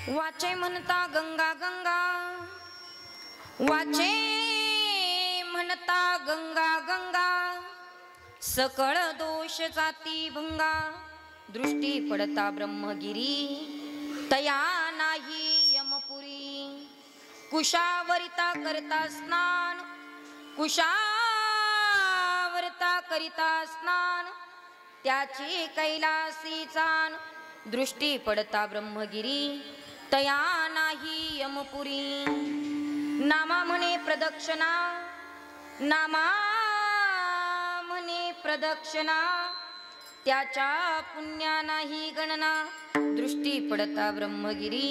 वाचे म्हणता गंगा गंगा, वाचे म्हणता गंगा गंगा, सकळ दोष जाती भंगा, दृष्टी पडता ब्रह्मगिरी, तया नाही यमपुरी. कुशावरिता करता स्नान, कुशावरता करिता स्नान, त्याची कैलासी चान, दृष्टी पडता ब्रह्मगिरी, तया नाही यमपुरी. नामा म्हणे प्रदक्षिणा, नामा म्हणे प्रदक्षिणा, त्याच्या पुण्या नाही गणना, दृष्टी पडता ब्रह्मगिरी,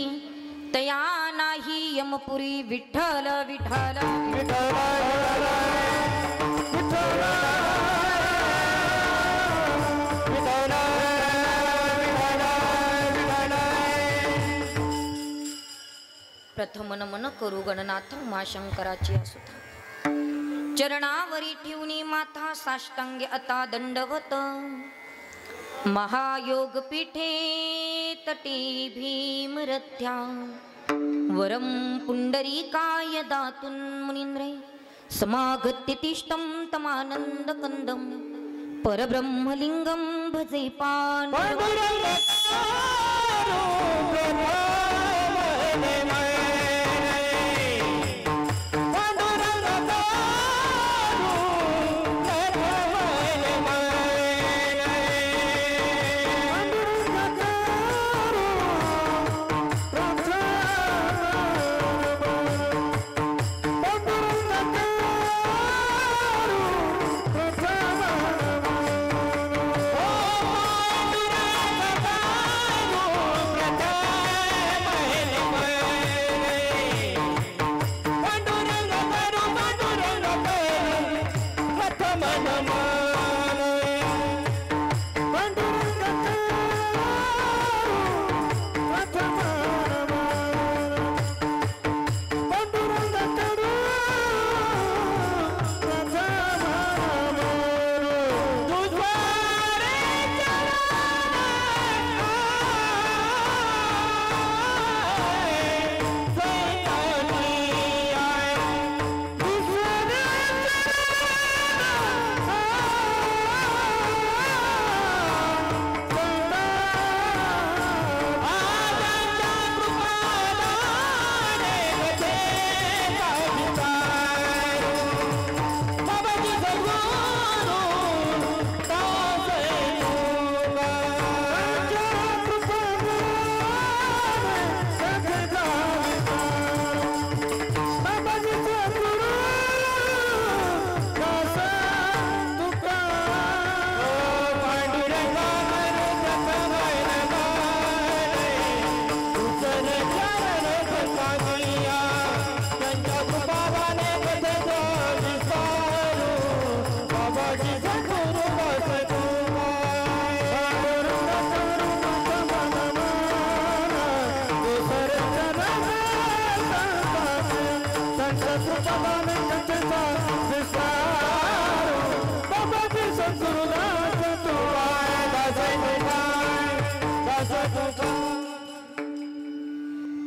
तया नाही यमपुरी. विठ्ठल विठ्ठल प्रथम नमन करू गणनाथ उमाशंकराची असुता. चरणावरी ठेवणी माथा साष्टांगे आता दंडवत, महायोग पीठे तटी भीमरथ्या, वरम पुंडरीकाय दातुन मुनींद्रे, समागत्य तिष्ठं तमानंद कंदम, परब्रह्मलिंगम भजे पांडुरंग.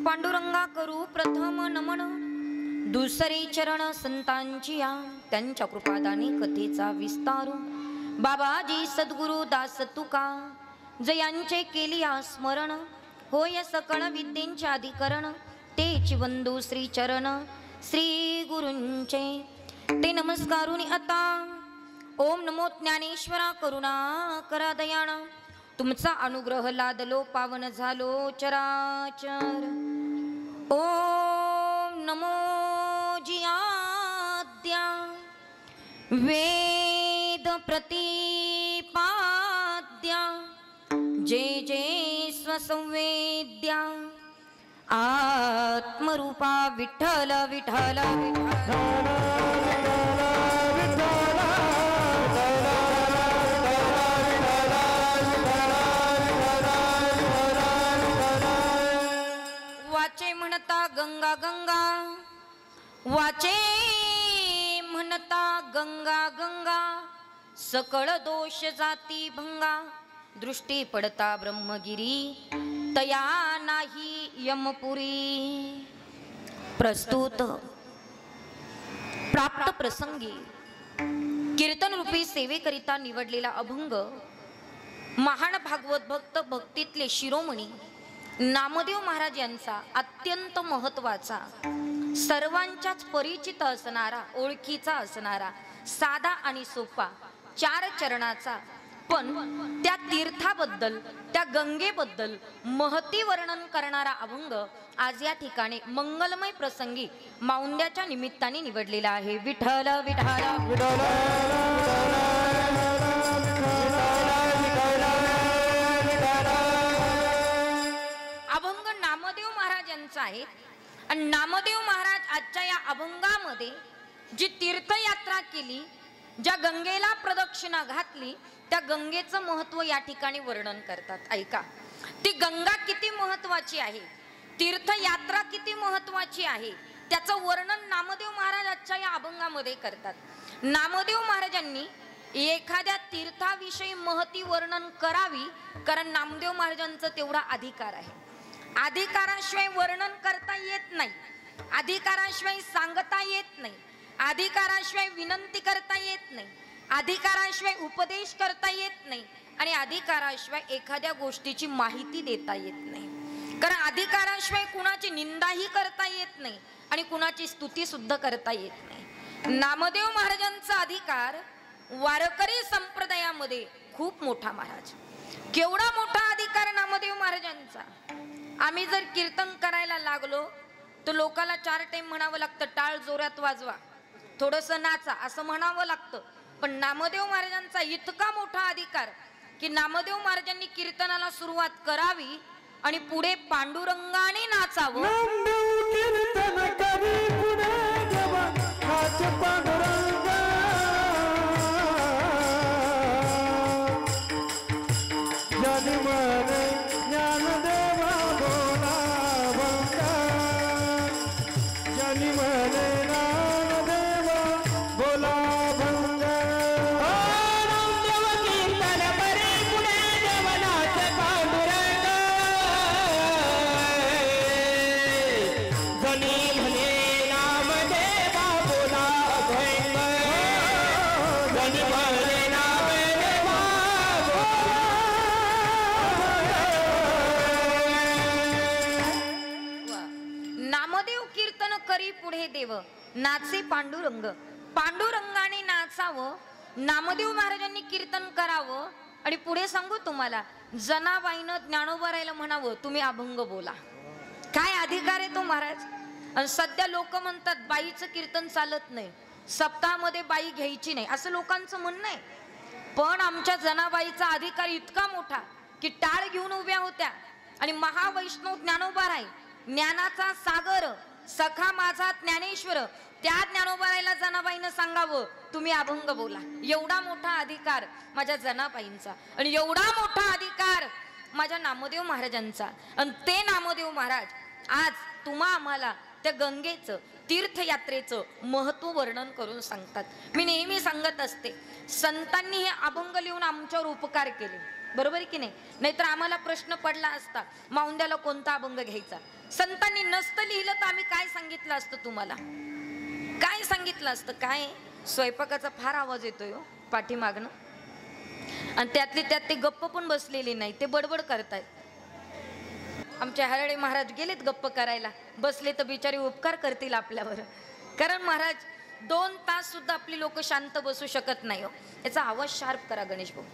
पांडुरंगा करू प्रथम नमन, दुसरे चरण संतांची या, त्यांच्या कृपादानी कथेचा विस्तार. बाबाजी सद्गुरु दास तुका, जयांचे केलिया स्मरण, होय सकळ विद्येंचे अधिकरण, तेची वंदू श्री चरण श्री गुरूंचे. ते नमस्कारुनी आता ओम नमो ज्ञानेश्वरा करुणा करा दयाणा, तुमचा अनुग्रह लादलो पावन झालो चराचर. ओम नमो जियाद्या वेद प्रतिपाद्या, जे जे स्वसंवेद्या, आत्मरूपा विठ्ठल विठ्ठल विठ्ठल. वाचे म्हणता गंगा गंगा, वाचे म्हणता गंगा गंगा, सकळ दोष जाती भंगा, दृष्टी पडता ब्रह्मगिरी, तया नाही यमपुरी प्रस्तुत प्राप्त प्रसंगी कीर्तन रूपी सेवेकरिता निवडलेला अभंग महान भागवत भक्त भक्तीतले शिरोमणी नामदेव महाराज यांचा अत्यंत महत्वाचा सर्वांच्याच परिचित असणारा ओळखीचा असणारा साधा आणि सोपा 4 चरणाचा पण त्या तीर्थाबद्दल त्या गंगेबद्दल महती वर्णन करणारा अभंग आज या ठिकाणी मंगलमय प्रसंगी माऊंद्याच्या निमित्ताने निवडलेला आहे। विठ्ठल विठ्ठल अभंग नामदेव महाराज यांचा आहे आणि नामदेव महाराज आजच्या या अभंगामध्ये जी तीर्थयात्रा केली, ज्या गंगेला प्रदक्षिणा घातली, त्या गंगेचं महत्व या ठिकाणी वर्णन करतात। ऐका, ती गंगा किती महत्वाची आहे, तीर्थयात्रा किती महत्वाची आहे, त्याचं वर्णन नामदेव महाराज आजच्या या अभंगामध्ये करतात। नामदेव महाराजांनी एखाद्या तीर्थाविषयी महती वर्णन करावी, कारण नामदेव महाराजांचा तेवढा अधिकार आहे। अधिकाराशिवाय वर्णन करता येत नाही, अधिकाराशिवाय सांगता येत नाही, अधिकाराशिवाय विनंती करता येत नाही, अधिकाराशिवाय उपदेश करता येत नाही आणि अधिकाराशिवाय एखाद्या गोष्टीची माहिती देता येत नाही। कारण अधिकाराशिवाय कुणाची निंदाही करता येत नाही आणि कुणाची स्तुती सुद्धा करता येत नाही। नामदेव महाराजांचा अधिकार वारकरी संप्रदायामध्ये खूप मोठा महाराज, केवढा मोठा अधिकार नामदेव महाराजांचा। आम्ही जर कीर्तन करायला लागलो तर लोकाला 4 टाइम म्हणावं लागतं, टाळ जोरात वाजवा, थोडंसं नाचा असं म्हणावं लागतं। पण नामदेव महाराजांचा इतका मोठा अधिकार की नामदेव महाराजांनी कीर्तनाला सुरुवात करावी आणि पुढे पांडुरंगाने नाचावं। नाचे पांडुरंग, पांडुरंगाने नाचावं, नामदेव महाराजांनी कीर्तन करावं आणि पुढे सांगू तुम्हाला जनाबाईनं ज्ञानोबारायला म्हणावं तुम्ही अभंग बोला। काय अधिकार आहे तो महाराज। आणि सध्या लोक म्हणतात बाईचं कीर्तन चालत नाही, सप्ताहामध्ये बाई घ्यायची नाही असं लोकांचं म्हणणं आहे। पण आमच्या जनाबाईचा अधिकार इतका मोठा की टाळ घेऊन उभ्या होत्या आणि महावैष्णव ज्ञानोबाराय, ज्ञानाचा सागर सखा माझा ज्ञानेश्वर, त्या ज्ञानोबारायला जनाबाईनं सांगावं तुम्ही अभंग बोला। एवढा मोठा अधिकार माझ्या जनाबाईंचा आणि एवढा मोठा अधिकार माझ्या नामदेव महाराजांचा। आणि ते नामदेव महाराज आज तुम्हा आम्हाला त्या गंगेचं तीर्थयात्रेचं महत्व वर्णन करून सांगतात। मी नेहमी सांगत असते, संतांनी हे अभंग लिहून आमच्यावर उपकार केले, बरोबर की नाही? नाहीतर आम्हाला प्रश्न पडला असता माऊंद्याला कोणता अभंग घ्यायचा। संतांनी नसतं लिहिलं तर आम्ही काय सांगितलं असतं तुम्हाला, काय सांगितलं असतं? काय स्वयंपाकाचा फार आवाज येतोय हो पाठीमागनं, आणि त्यातले त्यात ते गप्प पण बसलेले नाही, ते बडबड करतायत। आमचे हरळे महाराज गेलेत गप्प करायला, बसले तर बिचारी उपकार करतील आपल्यावर। कारण महाराज 2 तास सुद्धा आपली लोक शांत बसू शकत नाही हो। याचा आवाज शार्प करा गणेश भाऊ।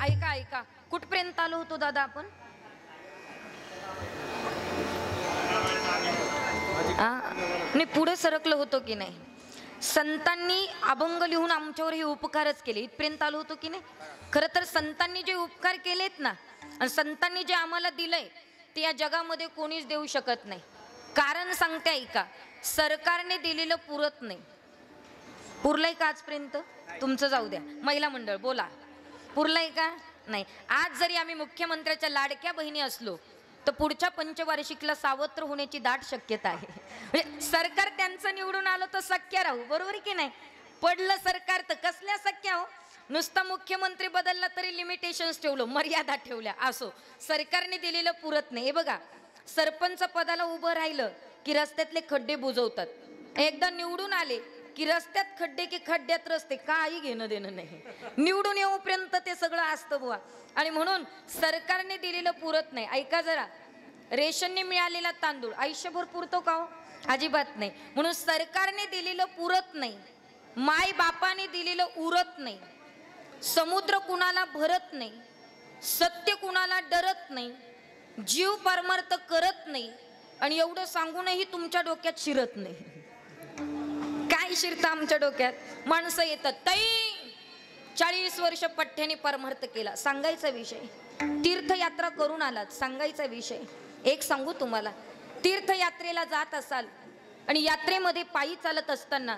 ऐका ऐका, कुठपर्यंत आलो होतो दादा आपण? नाही पुढे सरकलो होतो की नाही? संतांनी अभंग लिहून आमच्यावर हे उपकारच केले, इथपर्यंत आलो होतो की नाही? खरं तर संतांनी जे उपकार केलेत ना आणि संतांनी जे आम्हाला दिलंय ते या जगामध्ये कोणीच देऊ शकत नाही। कारण सांगते ऐका, सरकारने दिलेलं पुरत नाही। पुरलंय का आजपर्यंत? तुमचं जाऊ द्या, महिला मंडळ बोला, पुरलंय का? नाही। आज जरी आम्ही मुख्यमंत्र्याच्या लाडक्या बहिणी असलो तर पुढच्या पंचवार्षिकला सावत्र होण्याची दाट शक्यता आहे. म्हणजे सरकार त्यांचं निवडून आलं तर सख्या राहू, बरोबर की नाही? पडलं सरकार तर कसल्या सख्या हो. नुसता मुख्यमंत्री बदलला तरी लिमिटेशन्स ठेवलं, मर्यादा ठेवल्या. असो, सरकारने दिलेलं पुरत नाही. हे बघा, सरपंच पदाला उभं राहिलं की रस्त्यातले खड्डे बुजवतात. एकदा निवडून आले की रस्त्यात खड्डे की खड्ड्यात रस्ते, काही घेणं देणं नाही. निवडून येऊपर्यंत ते सगळं असतं बुवा. आणि म्हणून सरकारने दिलेलं पुरत नाही. ऐका जरा, रेशनने मिळालेला तांदूळ आयुष्यभर पुरतो का हो? अजिबात नाही. म्हणून सरकारने दिलेलं पुरत नाही, माय बापाने दिलेलं उरत नाही, समुद्र कुणाला भरत नाही, सत्य कुणाला डरत नाही, जीव परमार्थ करत नाही. आणि एवढं सांगूनही तुमच्या डोक्यात शिरत नाही. काय शिरतं आमच्या डोक्यात? माणसं येतात, ताई 40 वर्ष पठ्ठ्याने परमार्थ केला, सांगायचा विषय. तीर्थयात्रा करून आलात, सांगायचा विषय. एक सांगू तुम्हाला, तीर्थयात्रेला जात असाल आणि यात्रेमध्ये पायी चालत असताना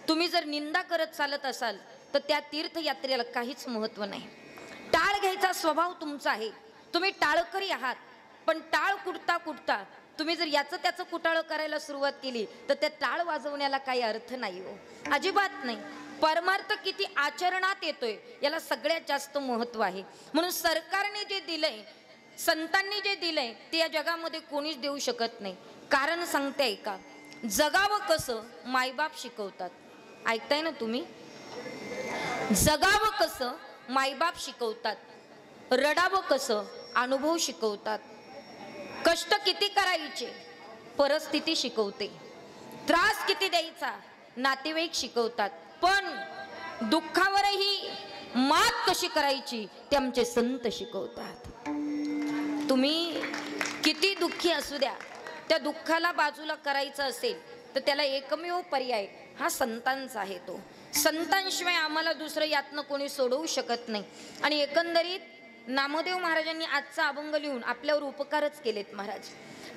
तुम्ही जर निंदा करत चालत असाल तर त्या तीर्थयात्रेला काहीच महत्व नाही. टाळ घ्यायचा स्वभाव तुमचा आहे, तुम्ही टाळकरी आहात. पण टाळ कुठता कुठता तुम्ही जर याचं त्याचं कुटाळं करायला सुरुवात केली तर त्या टाळ वाजवण्याला काही अर्थ नाही हो, अजिबात नाही. परमार्थ किती आचरणात येतोय याला सगळ्यात जास्त महत्व आहे. म्हणून सरकारने जे दिलंय, संतांनी जे दिलंय ते या जगामध्ये कोणीच देऊ शकत नाही. कारण सांगते ऐका, जगावं कसं मायबाप शिकवतात. ऐकताय ना तुम्ही? जगावं कसं मायबाप शिकवतात, रडावं कसं अनुभव शिकवतात, कष्ट किती करायचे परिस्थिती शिकवते, त्रास किती द्यायचा नातेवाईक शिकवतात, पण दुःखावरही मात कशी करायची ते आमचे संत शिकवतात. तुम्ही किती दुःखी असू द्या, त्या दुःखाला बाजूला करायचं असेल तर त्याला एकमेव पर्याय हा संतांचा आहे. तो संतांशिवाय आम्हाला दुसरं यातनं कोणी सोडवू शकत नाही. आणि एकंदरीत नामदेव महाराजांनी आजचा अभंग लिहून आपल्यावर उपकारच केलेत महाराज.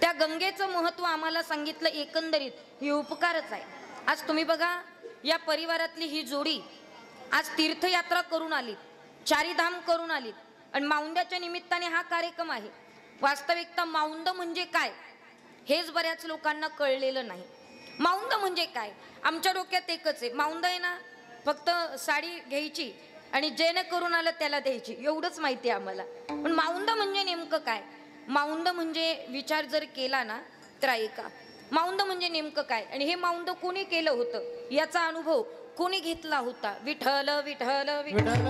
त्या गंगेचं महत्व आम्हाला सांगितलं, एकंदरीत हे उपकारच आहे. आज तुम्ही बघा, या परिवारातली ही जोडी आज तीर्थयात्रा करून आली, चारीधाम करून आली आणि माऊंद्याच्या निमित्ताने हा कार्यक्रम आहे. वास्तविकता माऊंद म्हणजे काय हेच बऱ्याच लोकांना कळलेलं नाही. माऊंद म्हणजे काय? आमच्या डोक्यात एकच आहे, माऊंद आहे ना फक्त साडी घ्यायची आणि जेणे करून आलं त्याला द्यायची, एवढंच माहिती आहे आम्हाला. पण माऊंद म्हणजे नेमकं काय? माऊंद म्हणजे विचार जर केला ना तर ऐका, माऊंद म्हणजे नेमकं काय आणि हे माऊंद कोणी केलं होतं याचा अनुभव कोणी घेतला होता? विठ्ठल विठ्ठल विठ्ठल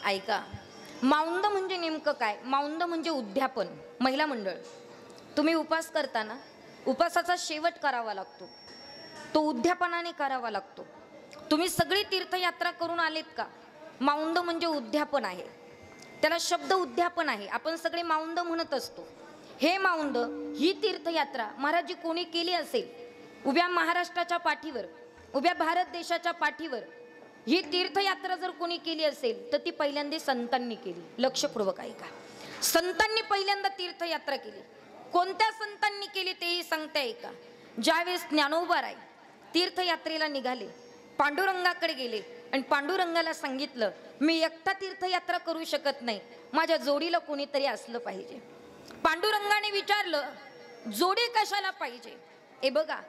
ऐका, माऊंद म्हणजे नेमकं काय? माऊंद म्हणजे उद्यापन. महिला मंडळ, तुम्ही उपास करताना उपासाचा शेवट करावा लागतो, तो उद्यापनाने करावा लागतो. तुम्ही सगळी तीर्थयात्रा करून आलेत का? माऊंद म्हणजे उद्यापन आहे, त्याला शब्द उद्यापन आहे. आपण सगळे माऊंद म्हणत असतो. हे माऊंद, ही तीर्थयात्रा महाराजी कोणी केली असेल, उभ्या महाराष्ट्राच्या पाठीवर, उभ्या भारत देशाच्या पाठीवर ही तीर्थयात्रा जर कोणी केली असेल तर ती पहिल्यांदा संतांनी केली. लक्षपूर्वक ऐका, संतांनी पहिल्यांदा तीर्थयात्रा केली. कोणत्या संतांनी केली तेही सांगताय का? ज्यावेळेस ज्ञानोबा तीर्थयात्रेला निघाले, पांडुरंगाकडे गेले आणि पांडुरंगाला सांगितलं, मी एकटा तीर्थयात्रा करू शकत नाही, माझ्या जोडीला कोणीतरी असलं पाहिजे. पांडुरंगाने विचारलं, जोडी कशाला पाहिजे? हे बघा,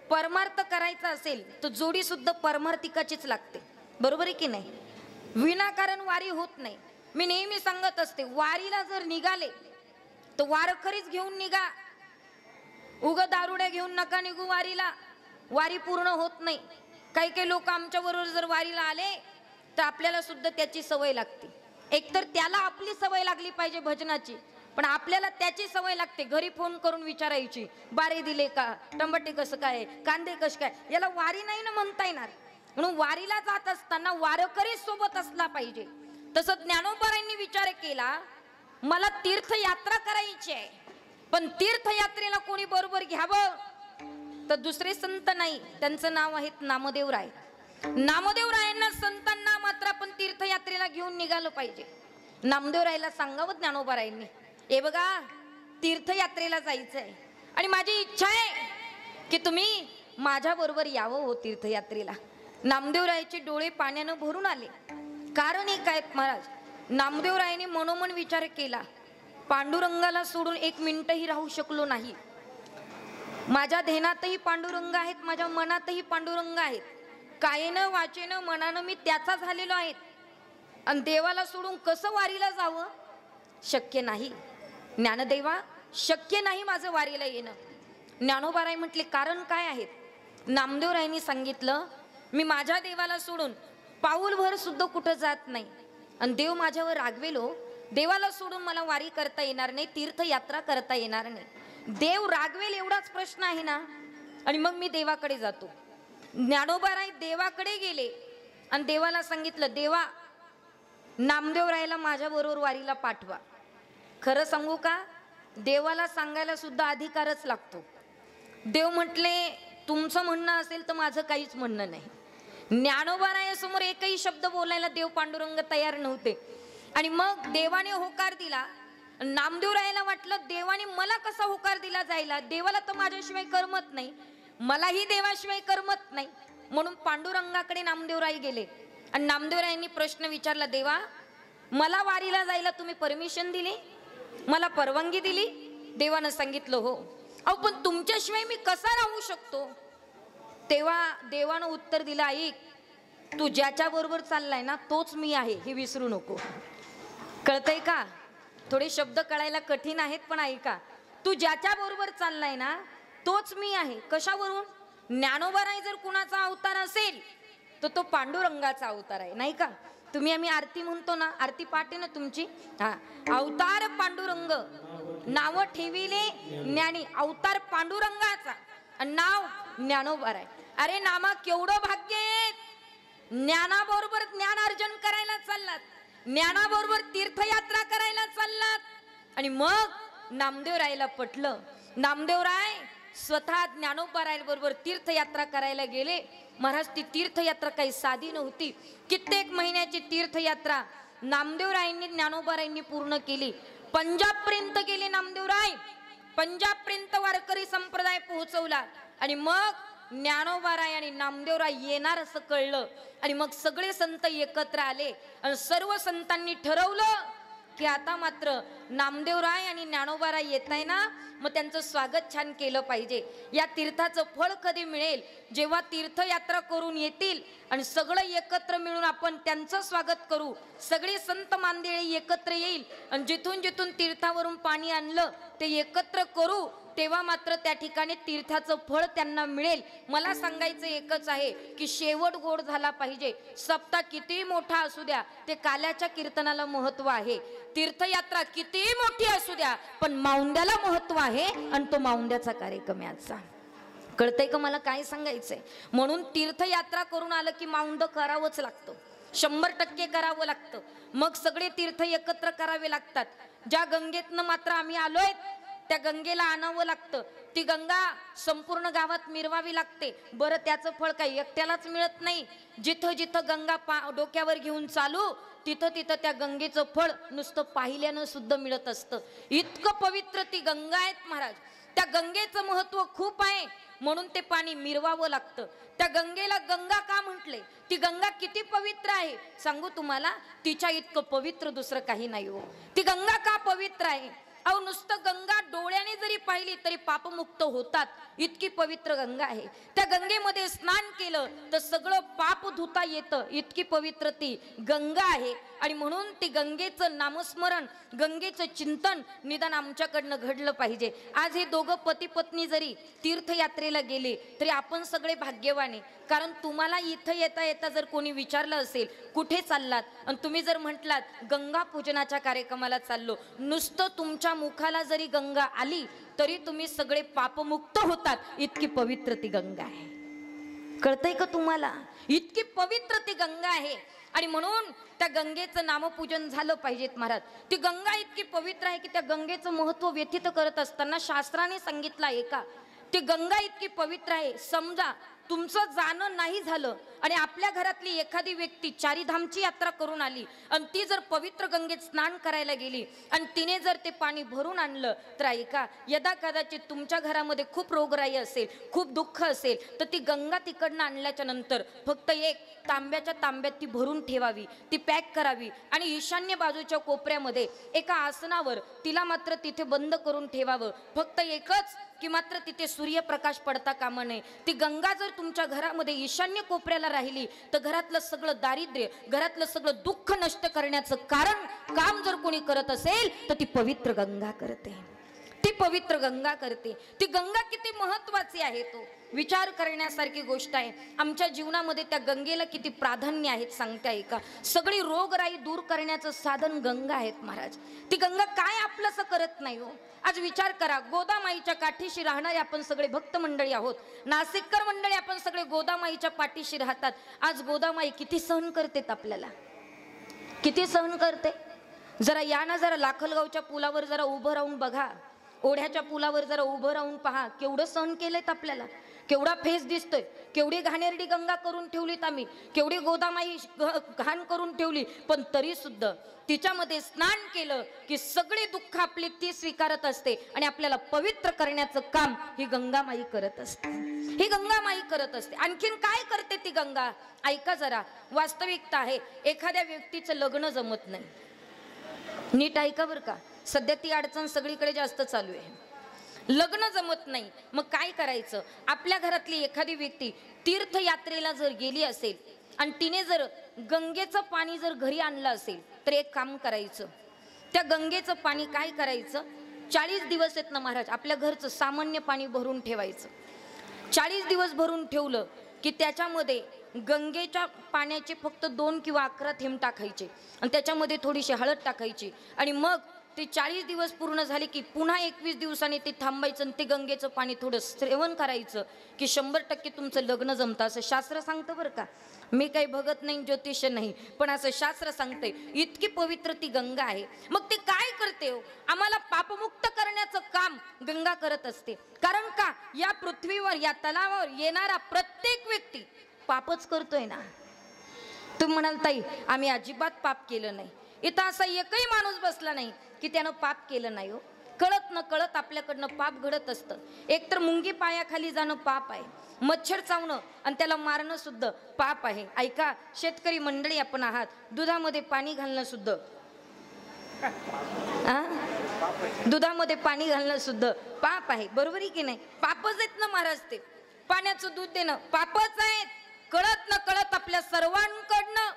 परमार्थ करायचा असेल तर जोडी सुद्धा परमार्थिकाचीच लागते, बरोबर आहे की नाही? विनाकारण वारी होत नाही. मी नेहमी सांगत असते, वारीला जर निघाले तर वारकरीच घेऊन निघा, उग दारुड्या घेऊन नका निघू वारीला, वारी पूर्ण होत नाही. काही काही लोक आमच्या बरोबर जर वारीला आले तर आपल्याला सुद्धा त्याची सवय लागते. एकतर त्याला आपली सवय लागली पाहिजे भजनाची, पण आपल्याला त्याची सवय लागते घरी फोन करून विचारायची, बारे दिले का, टमाटे कसं काय, कांदे कसं काय. याला वारी नाही ना म्हणता येणार. म्हणून वारीला जात असताना वारकरी सोबत असला पाहिजे. तसं ज्ञानोबारांनी विचार केला, मला तीर्थयात्रा करायची आहे, पण तीर्थयात्रेला कोणी बरोबर घ्यावं तर दुसरे संत नाही, त्यांचं नाव आहे नामदेवराय. नामदेवरायांना संतांना मात्र आपण तीर्थयात्रेला घेऊन निघालं पाहिजे. नामदेवरायला सांगावं ज्ञानोबारायांनी, हे बघा तीर्थयात्रेला जायचंय आणि माझी इच्छा आहे की तुम्ही माझ्या बरोबर यावं हो तीर्थयात्रेला. नामदेवरायाचे डोळे पाण्यानं भरून आले. कारण एक आहेत महाराज, नामदेवरायाने मनोमन विचार केला, पांडुरंगाला सोडून एक मिनिटही राहू शकलो नाही. माझ्या ध्येनातही पांडुरंग आहेत, माझ्या मनातही पांडुरंग आहेत. कायेनं वाचेनं मनानं मी त्याचा झालेलो आहे आणि देवाला सोडून कसं वारीला जावं? शक्य नाही ज्ञानदेवा, शक्य नाही माझं वारीला येणं. ज्ञानोबाराय म्हटले कारण काय आहेत? नामदेवरायांनी सांगितलं, मी माझ्या देवाला सोडून पाऊलभर सुद्धा कुठं जात नाही आणि देव माझ्यावर रागवेलो. देवाला सोडून मला वारी करता येणार नाही, तीर्थयात्रा करता येणार नाही. देव रागवेल एवढाच प्रश्न आहे ना. आणि मग मी देवाकडे जातो. ज्ञानोबाराय देवाकडे गेले आणि देवाला सांगितलं, देवा नामदेवरायला माझ्या बरोबर वारीला पाठवा. खरं सांगू का, देवाला सांगायला सुद्धा अधिकारच लागतो. देव म्हटले तुमचं म्हणणं असेल तर माझं काहीच म्हणणं नाही. ज्ञानोबारायासमोर एकही शब्द बोलायला देव पांडुरंग तयार नव्हते. आणि मग देवाने होकार दिला. नामदेवरायाला वाटलं देवाने मला कसा होकार दिला जायला, देवाला तर माझ्याशिवाय करमत नाही, मलाही देवाशिवाय करमत नाही. म्हणून पांडुरंगाकडे नामदेवराय गेले आणि नामदेवरायांनी प्रश्न विचारला, देवा मला वारीला जायला तुम्ही परमिशन दिली, मला परवानगी दिली? देवानं सांगितलं हो. अहो पण तुमच्याशिवाय मी कसा राहू शकतो? तेव्हा देवानं उत्तर दिलं, ऐक, तू ज्याच्या बरोबर चाललाय ना तोच मी आहे हे विसरू नको. कळतंय का? थोडे शब्द कळायला कठीण आहेत पण ऐका, तू ज्याच्या बरोबर चाललाय ना तोच मी आहे. कशावरून? ज्ञानोबाराय जर कुणाचा अवतार असेल तर तो पांडुरंगाचा अवतार आहे, नाही का? आम्ही आरती म्हणतो ना, आरती पाठ आहे ना तुमची. हा, अवतार पांडुरंग नाव ठेविले ज्ञानी, अवतार पांडुरंगाचा आणि नाव ज्ञानोबाराय. अरे नामा केवढं भाग्य आहे, ज्ञानाबरोबर ज्ञान अर्जन करायला चाललात, ज्ञानाबरोबर तीर्थयात्रा करायला चाललात. आणि मग नामदेवरायला पटलं. नामदेवराय स्वतः ज्ञानोबाराय बरोबर तीर्थयात्रा करायला गेले. महाराज ती तीर्थयात्रा काही साधी नव्हती. कित्येक महिन्याची तीर्थयात्रा नामदेवरायांनी ज्ञानोबारायांनी पूर्ण केली. पंजाब पर्यंत गेले नामदेवराय, पंजाब पर्यंत वारकरी संप्रदाय पोहोचवला. आणि मग ज्ञानोबाराय आणि नामदेवराय येणार असं कळलं आणि मग सगळे संत एकत्र आले आणि सर्व संतांनी ठरवलं की आता मात्र नामदेवराय आणि ज्ञानोबाराय येत आहे ना, मग त्यांचं स्वागत छान केलं पाहिजे. या तीर्थाचं फळ कधी मिळेल? जेव्हा तीर्थयात्रा करून येतील आणि सगळं एकत्र मिळून आपण त्यांचं स्वागत करू. सगळे संत मांदेळी एकत्र येईल आणि जिथून जिथून तीर्थावरून पाणी आणलं ते एकत्र करू, तेव्हा मात्र त्या ठिकाणी तीर्थाचं फळ त्यांना मिळेल. मला सांगायचं एकच आहे की शेवट गोड झाला पाहिजे. सप्ताह किती मोठा असू द्या, ते काल्याच्या कीर्तनाला महत्व आहे. तीर्थयात्रा किती मोठी असू द्या, पण माऊंद्याला महत्व आहे आणि तो माऊंद्याचा कार्यक्रम याचा. कळतंय का मला काय सांगायचंय? म्हणून तीर्थयात्रा करून आलं की माऊंद करावंच लागतं, 100% करावं लागतं. मग सगळे तीर्थ एकत्र करावे लागतात. ज्या गंगेतनं मात्र आम्ही आलोय त्या गंगेला आणावं लागतं. ती गंगा संपूर्ण गावात मिरवावी लागते. बरं त्याचं फळ काही एकट्यालाच मिळत नाही. जिथं जिथं गंगा डोक्यावर घेऊन चालू तिथं तिथं त्या गंगेचं फळ नुसतं पाहिल्यानं सुद्धा मिळत असतं. इतकं पवित्र ती गंगा आहेत महाराज. त्या गंगेचं महत्व खूप आहे म्हणून ते पाणी मिरवावं लागतं. त्या गंगेला गंगा का म्हटले? ती गंगा किती पवित्र आहे सांगू तुम्हाला, तिच्या इतकं पवित्र दुसरं काही नाही हो. ती गंगा का पवित्र आहे? अहो नुसतं गंगा डोळ्याने जरी पाहिली तरी पापमुक्त होतात, इतकी पवित्र गंगा आहे. त्या गंगेमध्ये स्नान केलं तर सगळं पाप धुता येतं, इतकी पवित्र ती गंगा आहे. आणि म्हणून ती गंगेचं नामस्मरण, गंगेचं चिंतन निदान आमच्याकडनं घडलं पाहिजे. आज हे दोघं पती पत्नी जरी तीर्थयात्रेला गेले तरी आपण सगळे भाग्यवान आहे. कारण तुम्हाला इथं येता येता जर कोणी विचारलं असेल कुठे चाललात आणि तुम्ही जर म्हटलात गंगा पूजनाच्या कार्यक्रमाला चाललो, नुसतं तुमच्या मुखाला जरी गंगा आली तरी तुम्ही सगळे पापमुक्त होतात. इतकी पवित्र ती गंगा आहे. कळतंय का तुम्हाला? इतकी पवित्र ती गंगा आहे. आणि म्हणून त्या गंगेचं नामपूजन झालं पाहिजेत महाराज. ती गंगा इतकी पवित्र आहे की त्या गंगेचं महत्व व्यथित करत असताना शास्त्राने सांगितलं आहे का, ती गंगा इतकी पवित्र आहे. समजा तुमचं जाणं नाही झालं आणि आपल्या घरातली एखादी व्यक्ती चारीधामची यात्रा करून आली आणि ती जर पवित्र गंगेत स्नान करायला गेली आणि तिने जर ते पाणी भरून आणलं तर ऐका, यदा कदाचित तुमच्या घरामध्ये खूप रोगराई असेल, खूप दुःख असेल, तर ती गंगा तिकडनं आणल्याच्या नंतर फक्त एक तांब्याच्या तांब्यात ती भरून ठेवावी, ती पॅक करावी आणि ईशान्य बाजूच्या कोपऱ्यामध्ये एका आसनावर तिला मात्र तिथे बंद करून ठेवावं. फक्त एकच की मात्र तिथे सूर्यप्रकाश पडता कामा नये. ती गंगा जर तुमच्या घरामध्ये ईशान्य कोपऱ्याला राहिली तर घरातलं सगळं दारिद्र्य, घरातलं सगळं दुःख नष्ट करण्याचं काम जर कोणी करत असेल तर ती पवित्र गंगा करते. ती पवित्र गंगा करते. ती गंगा किती महत्वाची आहे तो विचार करण्यासारखी गोष्ट आहे. आमच्या जीवनामध्ये त्या गंगेला किती प्राधान्य आहेत सांगते ऐका. सगळी रोगराई दूर करण्याचं साधन गंगा आहेत महाराज. ती गंगा काय आपलंसं करत नाही हो. आज विचार करा, गोदामाईच्या काठीशी राहणारे आपण सगळे भक्त मंडळी आहोत, नाशिककर मंडळी आपण सगळे गोदामाईच्या पाठीशी राहतात. आज गोदामाई किती सहन करते आपल्याला, किती सहन करते. जरा या ना, जरा लाखलगावच्या पुलावर जरा उभं राहून बघा, ओढ्याच्या पुलावर जरा उभं राहून पहा, केवढं सहन केलंय आपल्याला, केवढा फेस दिसतोय, केवढी घाणेरडी गंगा करून ठेवलीत आम्ही, केवढी गोदामाई घाण करून ठेवली, पण तरी सुद्धा तिच्यामध्ये स्नान केलं की सगळी दुःख आपली ती स्वीकारत असते आणि आपल्याला पवित्र करण्याचं काम ही गंगामाई करत असते. ही गंगामाई करत असते. आणखीन काय करते ती गंगा ऐका जरा. वास्तविकता आहे, एखाद्या व्यक्तीचं लग्न जमत नाही, नीट ऐका बरं का, सध्या ती अडचण सगळीकडे जास्त चालू आहे. लग्न जमत नाही, मग काय करायचं. आपल्या घरातली एखादी व्यक्ती तीर्थयात्रेला जर गेली असेल आणि तिने जर गंगेचं पाणी जर घरी आणलं असेल तर एक काम करायचं, त्या गंगेचं पाणी काय करायचं, 40 दिवस आहेत ना महाराज, आपल्या घरचं सामान्य पाणी भरून ठेवायचं. 40 दिवस भरून ठेवलं की त्याच्यामध्ये गंगेच्या पाण्याचे फक्त 2 किंवा 11 थेंब टाकायचे आणि त्याच्यामध्ये थोडीशी हळद टाकायची आणि मग ते 40 दिवस पूर्ण झाले की पुन्हा 21 दिवसांनी ते थांबायचं आणि ते गंगेचं पाणी थोडं सेवन करायचं की 100% तुमचं लग्न जमतं असं शास्त्र सांगतं बरं का. मी काही बघत नाही, ज्योतिष नाही, पण असं शास्त्र सांगतंय. इतकी पवित्र ती गंगा आहे. मग ते काय करते हो, आम्हाला पापमुक्त करण्याचं काम गंगा करत असते. कारण का, या पृथ्वीवर या तलावावर येणारा प्रत्येक व्यक्ती पापच करतोय ना. तुम्ही म्हणाल ताई आम्ही अजिबात पाप केलं नाही. इथं असा एकही माणूस बसला नाही की त्यानं पाप केलं नाही हो. कळत न कळत आपल्याकडनं पाप घडत असतं. एकतर मुंगी पायाखाली जाणं पाप आहे, मच्छर चावणं आणि त्याला मारणं सुद्धा पाप आहे. ऐका, शेतकरी मंडळी आपण आहात, दुधामध्ये पाणी घालणं सुद्धा दुधामध्ये पाणी घालणं सुद्धा पाप आहे, बरोबर आहे की नाही. पापच आहेत ना महाराज, ते पाण्याचं दूध देणं पापच आहेत. कळत न कळत आपल्या सर्वांकडनं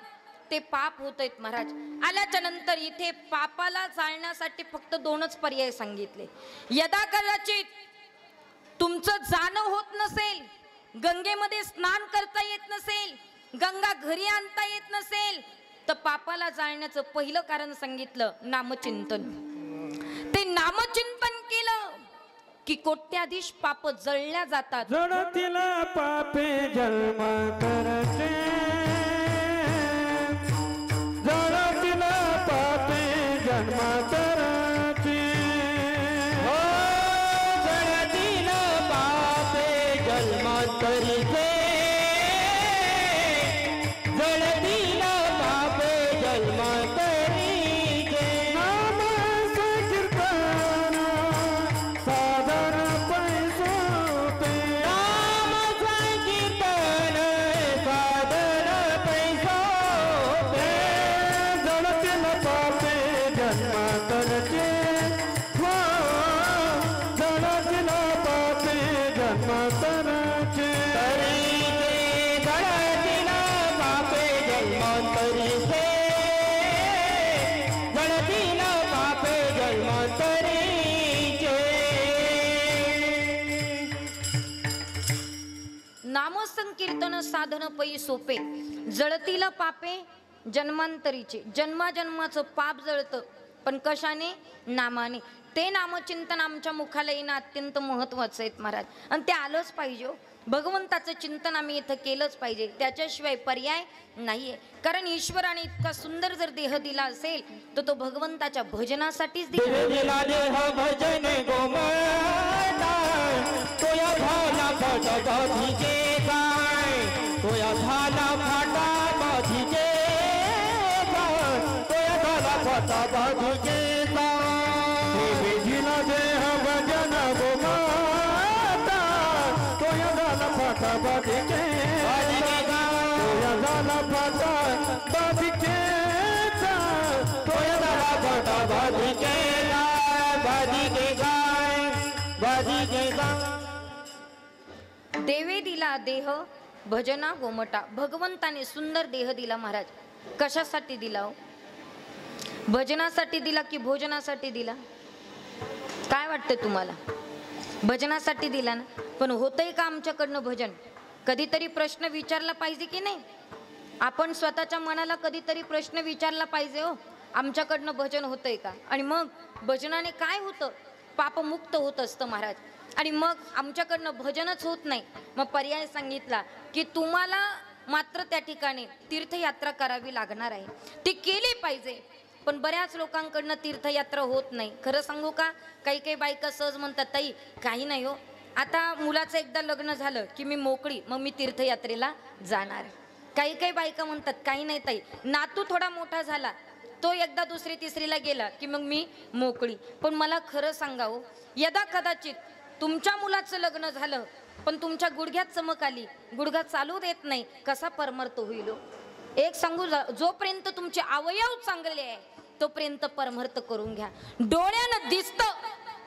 ते पाप होत आहेत महाराज. आल्याच्या नंतर इथे पापाला जाळण्यासाठी फक्त 2च पर्याय सांगितले. यदा कदाचित तुमचं जाणं होत नसेल, गंगेमध्ये स्नान करता येत नसेल, गंगा घरी आणता येत नसेल, तर पापाला जाळण्याचं पहिलं कारण सांगितलं नामचिंतन. ते नामचिंतन केलं की कोट्याधीश पाप जळल्या जातात. जळतील पापे जन्म करते, जळतील पापे जन्म करते, हो जळतील पापे जन्म करते, जळतील पापे जन्म करते. नाम संकीर्तन साधन पैसोपे, नाम संकीर्तन साधन पैसोपे, जळतील पापे जन्म करते, हो जळतील पापे जन्म करते. जळतील पापे जन्म करते, जळतील पापे जन्म करते. नामसंकीर्तन साधन पै सोपे, जळतील पापे जन्मांतरीचे. जन्माजन्माचं पाप जळतं, पण कशाने, नामाने. ते नामचिंतन आमच्या मुखाला येणं अत्यंत महत्वाचं आहे महाराज, आणि ते आलंच पाहिजे. भगवंताचं चिंतन आम्ही इथं केलंच पाहिजे, त्याच्याशिवाय पर्याय नाहीये. कारण ईश्वराने इतका सुंदर जर देह दिला असेल तर तो भगवंताच्या भजनासाठीच दिला. देह भजन गोमाता, तो या भावना भगवतीचे गाण. तोया झाला फाटा बाजीचे तोया झाला फाटा बाजीचे देवीजीला देह भजन गो माता तोया झाला फाटा बाजीचे तोया झाला फाटा बाजीचे तोया झाला फाटा बाजीचे बाजीचे गाय बाजीचे गाय देवे दिला देह भजना गोमटा. भगवंताने सुंदर देह दिला महाराज. कशासाठी दिला हो? भजनासाठी दिला की भोजनासाठी दिला? काय वाटतं तुम्हाला? भजनासाठी दिला ना. पण होतंय का आमच्याकडनं भजन? कधीतरी प्रश्न विचारला पाहिजे की नाही? आपण स्वतःच्या मनाला कधीतरी प्रश्न विचारला पाहिजे हो, आमच्याकडनं भजन होतंय का? आणि मग भजनाने काय होतं? पापमुक्त होत असतं महाराज. आणि मग आमच्याकडनं भजनच होत नाही, मग पर्याय सांगितला की तुम्हाला मात्र त्या ठिकाणी तीर्थयात्रा करावी लागणार आहे. ती केली पाहिजे. पण बऱ्याच लोकांकडनं तीर्थयात्रा होत नाही. खरं सांगू का, काही काही बायका सहज म्हणतात ताई काही नाही हो, आता मुलाचं एकदा लग्न झालं की मी मोकळी, मग मी तीर्थयात्रेला जाणार. काही काही बायका म्हणतात काही नाही ताई, नातू थोडा मोठा झाला, तो एकदा दुसरी तिसरीला गेला की मग मी मोकळी. पण मला खरं सांगा हो, यदा कदाचित तुमच्या मुलाचं लग्न झालं पण तुमच्या गुडघ्यात चमक आली, गुडघा चालू देत नाही, कसा परमर्थ होईल? एक सांगू, जोपर्यंत तुमचे अवयव चांगले आहे तोपर्यंत परमर्थ करून घ्या. डोळ्यानं दिसतं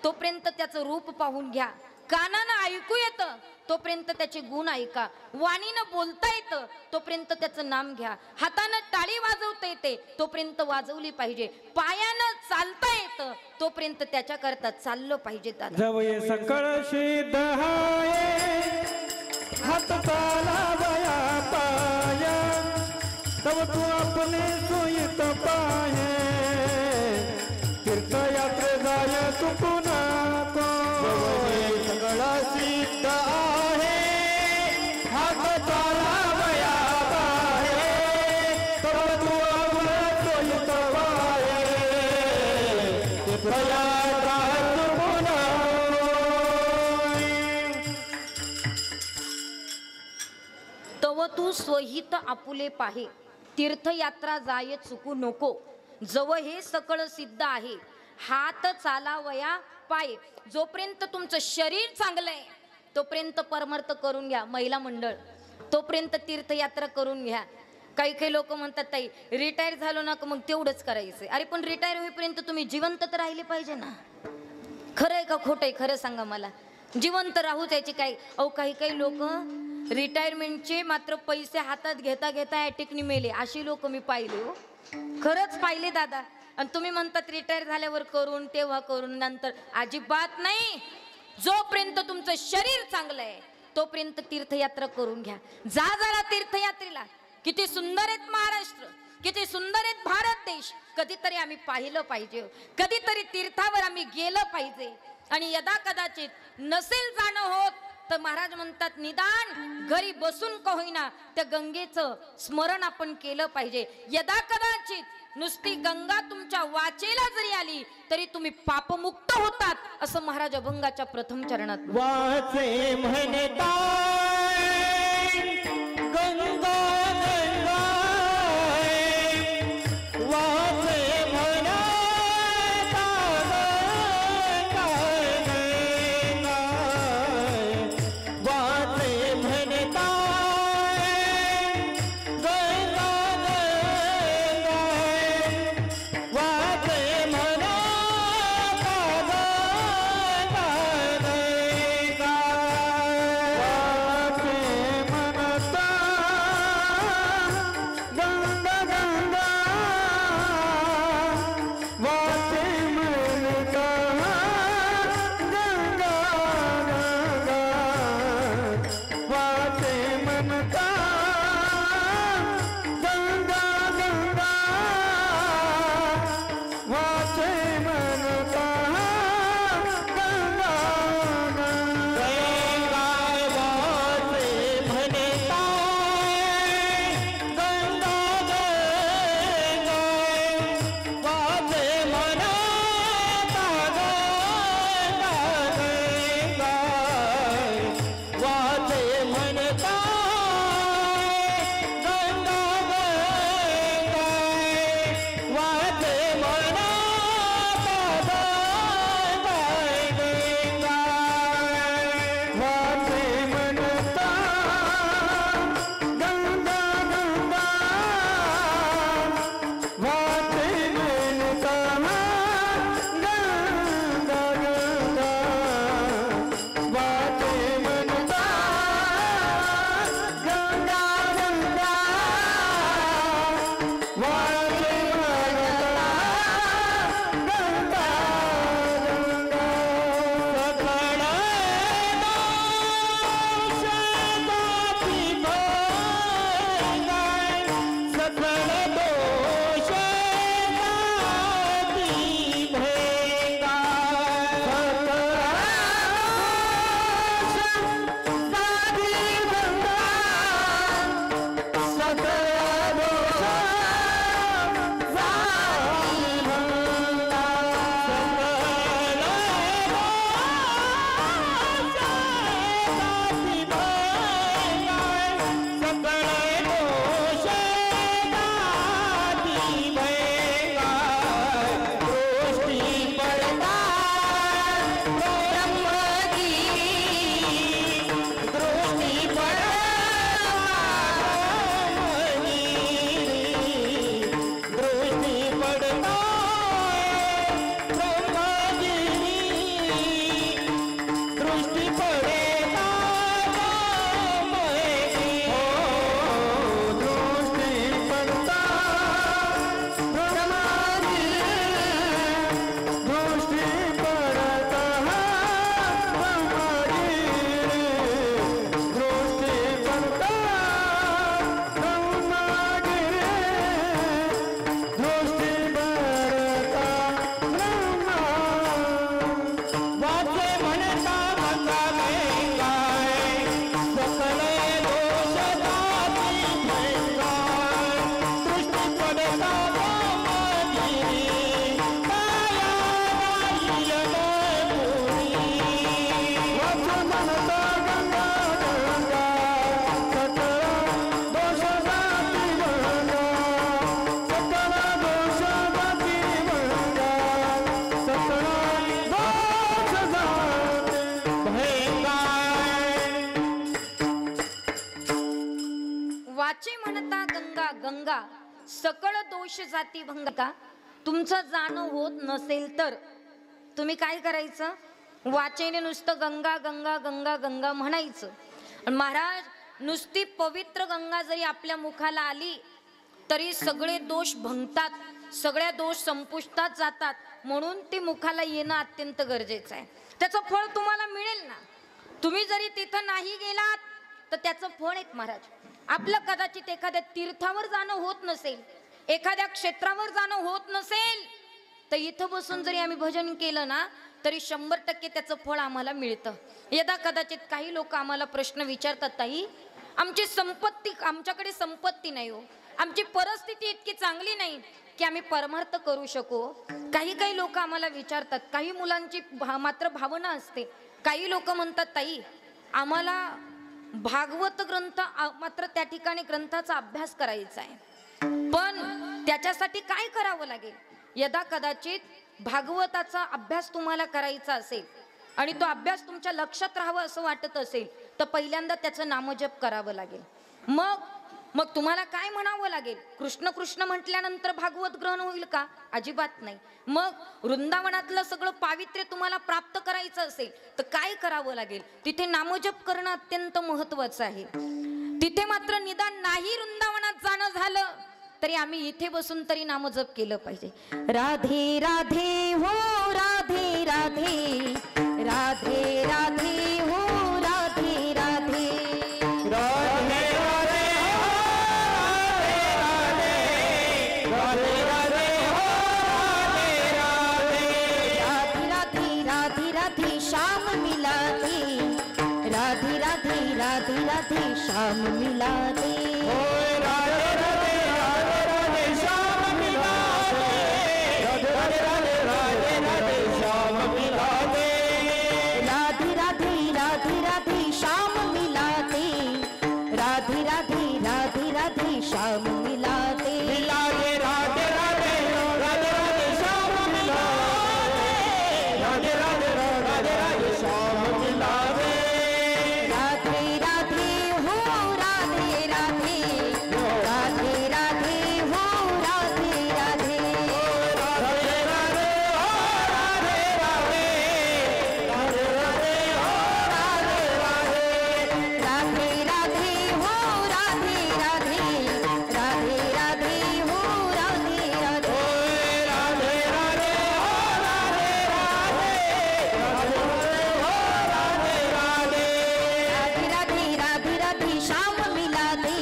तोपर्यंत त्याचं रूप पाहून घ्या. कानानं ऐकू येतं तोपर्यंत त्याचे गुण ऐका. वाणीनं बोलता येतं तोपर्यंत त्याचं नाम घ्या. हातानं टाळी वाजवता येते तोपर्यंत वाजवली पाहिजे. पायानं चालता येतं तोपर्यंत त्याच्याकरता चाललं पाहिजे. जवये सकळ सिद्ध हाये हात चालावया पाया तव तू आपले सोयीत पाहे तीर्थयात्रे जाय चुकू नको. जवये सकळ सिद्ध आहे हात चालावया पाहे तव तू आपले सोयीत पाहे तीर्थयात्रा तव तू स्वहित आपुले पाहे तीर्थयात्रा जाय चुकू नको. जव हे सकळ सिद्ध आहे हात चालावया पाय. जोपर्यंत तुमचं शरीर चांगलं आहे तोपर्यंत परमर्थ करून घ्या. महिला मंडळ तोपर्यंत तीर्थयात्रा करून घ्या. काही काही लोक म्हणतात ताई रिटायर झालो ना मग तेवढंच करायचंय. अरे पण रिटायर होईपर्यंत तुम्ही जिवंत तर राहिले पाहिजे ना. खरं आहे का खोटं आहे? खरं सांगा मला. जिवंत राहूच याची काय? अहो काही काही लोक रिटायरमेंटचे मात्र पैसे हातात घेता घेता ॲटिकनी मेले, अशी लोक मी पाहिले हो. खरंच पाहिले दादा. आणि तुम्ही म्हणतात रिटायर झाल्यावर करून तेव्हा करून नंतर. अजिबात नाही. जोपर्यंत तुमचं शरीर चांगलं आहे तोपर्यंत तीर्थयात्रा करून घ्या. जा जरा तीर्थयात्रेला. किती सुंदर आहेत महाराष्ट्र, किती सुंदर आहेत भारत देश. कधीतरी आम्ही पाहिलं पाहिजे, कधीतरी तीर्थावर आम्ही गेलं पाहिजे. आणि यदा कदाचित नसेल जाणं होत तर महाराज म्हणतात निदान घरी बसून का होईना त्या गंगेचं स्मरण आपण केलं पाहिजे. यदा कदाचित नुसती गंगा तुमच्या वाचेला जरी आली तरी तुम्ही पापमुक्त होतात असं महाराज अभंगाच्या प्रथम चरणात. वाचे म्हणता गंगा वाचे म्हणता गंगा गंगा सकळ दोष जाती भंगा. तुमचं जाणं होत नसेल तर तुम्ही काय करायचं? वाचेने नुसतं गंगा गंगा गंगा गंगा म्हणायचं. आणि महाराज नुसती पवित्र गंगा जरी आपल्या मुखाला आली तरी सगळे दोष भंगतात, सगळ्या दोष संपुष्टात जातात. म्हणून ती मुखाला येणं अत्यंत गरजेचं आहे. त्याचं फळ तुम्हाला मिळेल ना. तुम्ही जरी तिथं नाही गेलात तर त्याचं फळ एक महाराज. आपलं कदाचित एखाद्या तीर्थावर जाणं होत नसेल, एखाद्या क्षेत्रावर जाणं होत नसेल, तर इथं बसून जरी आम्ही भजन केलं ना तरी 100% त्याचं फळ आम्हाला मिळतं. यदा कदाचित काही लोक आम्हाला प्रश्न विचारतात, ताई आमची संपत्ती, आमच्याकडे संपत्ती नाही हो, आमची परिस्थिती इतकी चांगली नाही की आम्ही परमार्थ करू शकू. काही लोक आम्हाला विचारतात. काही मुलांची मात्र भावना असते. काही लोक म्हणतात, ताई आम्हाला भागवत ग्रंथ मात्र त्या ठिकाणी ग्रंथाचा अभ्यास करायचा आहे, पण त्याच्यासाठी काय करावं लागेल? यदा कदाचित भागवताचा अभ्यास तुम्हाला करायचा असेल आणि तो अभ्यास तुमच्या लक्षात राहावं असं वाटत असेल तर पहिल्यांदा त्याचं नामजप करावं लागेल. मग तुम्हाला काय म्हणावं लागेल? कृष्ण कृष्ण म्हटल्यानंतर भागवत ग्रहण होईल का? अजिबात नाही. मग वृंदावनातलं सगळं पावित्र्य तुम्हाला प्राप्त करायचं असेल तर काय करावं लागेल? तिथे नामजप करणं अत्यंत महत्वाचं आहे. तिथे मात्र निदान नाही वृंदावनात जाणं झालं तरी आम्ही इथे बसून तरी नामजप केलं पाहिजे. राधे राधे हो राधे राधे, राधे राधे हो राधे राधे, राधे राधे राधे राधे हो राधे राधे, राधे राधे राधे श्याम मिला दे, राधे राधे राधे राधे श्याम मिला दे. राधे राधे राधे राधे श्याम मिला दे, राधे राधे राधे राधे श्याम मिला दे, राधे राधे राधे राधे श्याम मिला दे, राधे राधे राधे राधे श्याम मिला दे. मिला दे राधे राधे राधे राधे श्याम मिला दे, राधे राधे राधे राधे श्याम मिला दे, राधे राधे हो राधे राधे, राधे राधे हो राधे राधे, राधे राधे हो राधे राधे, राधे राधे हो राधे राधे, राधे राधे हो राधे राधे, राधे राधे हो राधे राधे. राधे राधे हो राधे राधे, राधे राधे हो राधे राधे, राधे राधे राधे राधे श्याम मिला दे, राधे राधे राधे राधे श्याम मिला दे. मिला दे राधे राधे राधे राधे श्याम मिला दे,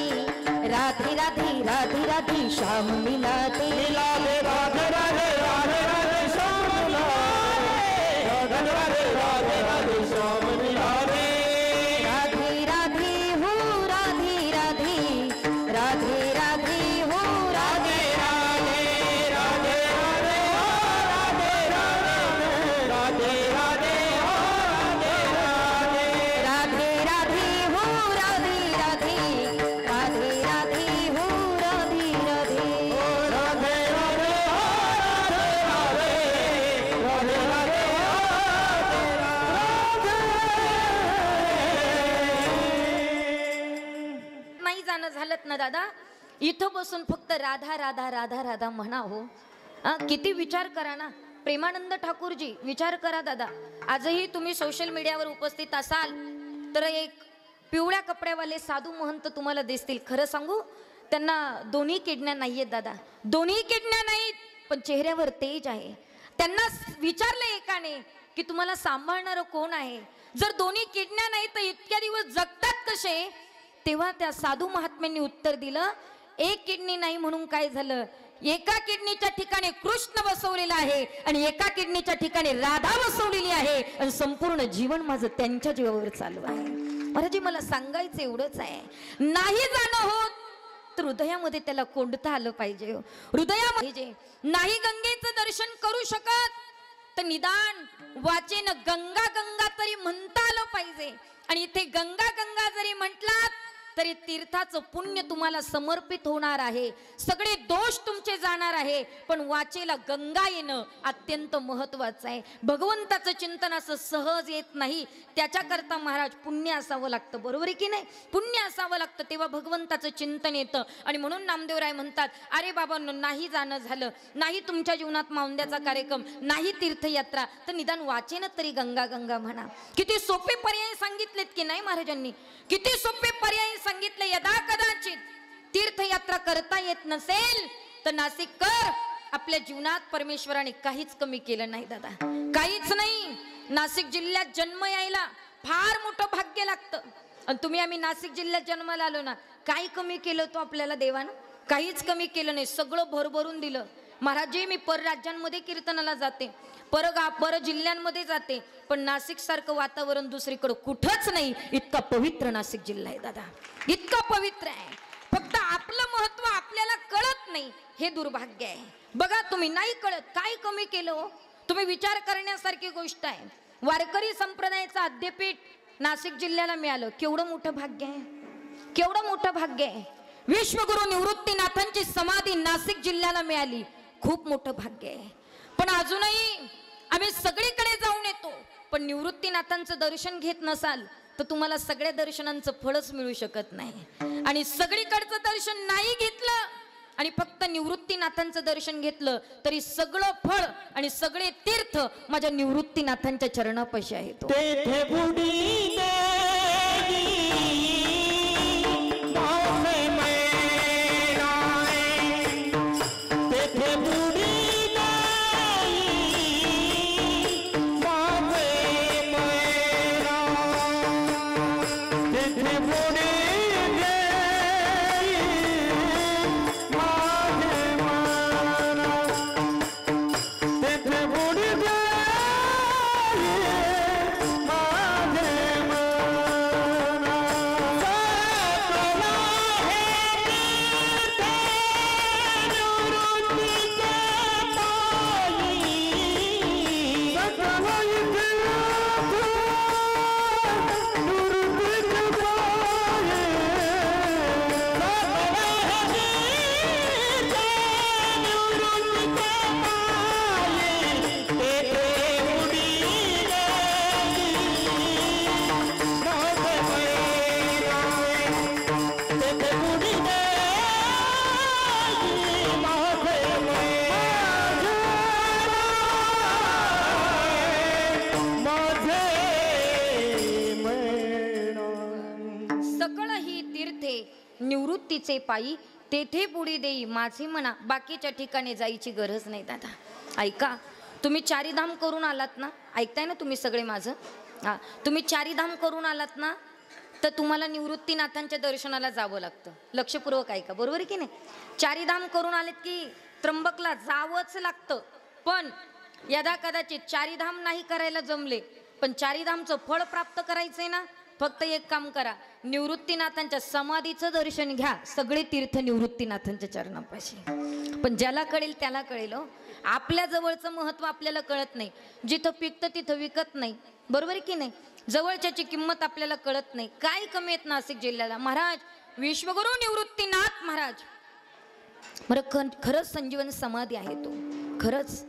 राधे राधे राधे राधे श्याम मिला दे, राधे राधे हो राधे राधे, राधे राधे हो राधे, राधे राधे राधे राधे हो राधे राधे, राधे राधे हो राधे राधे, राधे राधे हो राधे राधे, राधे राधे हो राधे राधे. राधे राधे हो राधे राधे, राधे राधे नाही जाणं झालं ना दादा, इथं बसून फक्त राधा राधा राधा राधा म्हणा हो. किती विचार करा ना. प्रेमानंद ठाकूरजी, विचार करा दादा, आजही तुम्ही सोशल मीडियावर उपस्थित असाल तर एक पिवळ्या कपड्यावाले साधू महंत तुम्हाला दिसतील. खरं सांगू, त्यांना दोन्ही किडण्या नाहीयेत दादा, दोन्ही किडण्या नाहीत, पण चेहऱ्यावर तेज आहे. त्यांना विचारलं एकाने की तुम्हाला सांभाळणारं कोण आहे? जर दोन्ही किडण्या नाही तर इतक्या दिवस जगतात कसे? तेव्हा त्या साधू महात्म्यांनी उत्तर दिलं, एक किडनी नाही म्हणून काय झालं, एका किडनीच्या ठिकाणी कृष्ण बसवलेला आहे आणि एका किडनीच्या ठिकाणी राधा बसवलेली आहे आणि संपूर्ण जीवन माझं त्यांच्या जीवावर चालू आहे. महाराजी, मला सांगायचं एवढंच आहे, नाही जाणं होत तर हृदयामध्ये त्याला कोंडता आलं पाहिजे. हृदयामध्ये नाही गंगेचं दर्शन करू शकत तर निदान वाचेनं गंगा गंगा तरी म्हणता आलं पाहिजे. आणि इथे गंगा गंगा जरी म्हटलात तरी तीर्थाचं पुण्य तुम्हाला समर्पित होणार आहे, सगळे दोष तुमचे जाणार आहे, पण वाचेला गंगा येणं अत्यंत महत्वाचं आहे. भगवंताचं चिंतन असं सहज येत नाही, त्याच्याकरता महाराज पुण्य असावं लागतं, बरोबर आहे की नाही? पुण्य असावं लागतं, तेव्हा भगवंताचं चिंतन येतं. आणि म्हणून नामदेवराय म्हणतात, अरे बाबांनो, नाही जाणं झालं, नाही तुमच्या जीवनात माऊंद्याचा कार्यक्रम, नाही तीर्थयात्रा, तर निदान वाचेन तरी गंगा गंगा म्हणा. किती सोपे पर्याय सांगितलेत की नाही महाराजांनी, किती सोपे पर्याय सांगितले. यदा कदाचित तीर्थयात्रा करता येत नसेल तर नाशिक कर. आपल्या जीवनात परमेश्वराने काहीच कमी केलं नाही दादा, काहीच नाही. नाशिक जिल्ह्यात जन्म यायला फार मोठं भाग्य लागतं. आणि तुम्ही आम्ही नाशिक जिल्ह्यात जन्माला आलो ना, काय कमी केलं तो आपल्याला देवानं? काहीच कमी केलं नाही, सगळं भरभरून दिलं. महाराज, मी परराज्यांमध्ये कीर्तनाला जाते, पर जिल्ह्यांमध्ये जाते, पण नाशिक सारखं वातावरण दुसरीकडे कुठंच नाही. इतका पवित्र नाशिक जिल्हा आहे दादा, इतका पवित्र आहे. फक्त आपलं महत्व आपल्याला कळत नाही, हे दुर्भाग्य आहे. बघा तुम्ही, नाही कळत, काय कमी केलं हो? तुम्ही विचार करण्यासारखी गोष्ट आहे. वारकरी संप्रदायाचं अद्यापीठ नाशिक जिल्ह्याला मिळालं, केवढं मोठं भाग्य आहे, केवढं मोठं भाग्य आहे. विश्वगुरु निवृत्तीनाथांची समाधी नाशिक जिल्ह्याला मिळाली, खूप मोठं भाग्य आहे. पण अजूनही आम्ही सगळीकडे जाऊन येतो, पण निवृत्तीनाथांचं दर्शन घेत नसाल तर तुम्हाला सगळ्या दर्शनांचं फळच मिळू शकत नाही. आणि सगळीकडचं दर्शन नाही घेतलं आणि फक्त निवृत्तीनाथांचं दर्शन घेतलं तरी सगळं फळ आणि सगळे तीर्थ माझ्या निवृत्तीनाथांच्या चरणापाशी आहेत. तेथे बुडी निवृत्तीचे पायी तेथे बुडी देई माझे म्हणा, बाकीच्या ठिकाणी जायची गरज नाही दादा. ऐका, तुम्ही चारीधाम करून आलात ना, ऐकताय ना तुम्ही सगळे माझं? हा, तुम्ही चारीधाम करून आलात ना, तर तुम्हाला निवृत्तीनाथांच्या दर्शनाला जावं लागतं. लक्षपूर्वक ऐका, बरोबर की नाही? चारीधाम करून आलेत की त्र्यंबकला जावंच लागतं. पण यदा कदाचित चारीधाम नाही करायला जमले, पण चारीधामचं फळ प्राप्त करायचंय ना, फक्त एक काम करा, निवृत्तीनाथांच्या समाधीचं दर्शन घ्या. सगळे तीर्थ निवृत्तीनाथांच्या चरणापाशी. पण ज्याला कळेल त्याला कळेल हो. आपल्या जवळचं महत्व आपल्याला कळत नाही, जिथं पिकतं तिथं विकत नाही, बरोबर की नाही? जवळच्याची किंमत आपल्याला कळत नाही. काय कमी आहेत नाशिक जिल्ह्याला महाराज? विश्वगुरु निवृत्तीनाथ महाराज, बरं खरंच संजीवन समाधी आहे तो. खरंच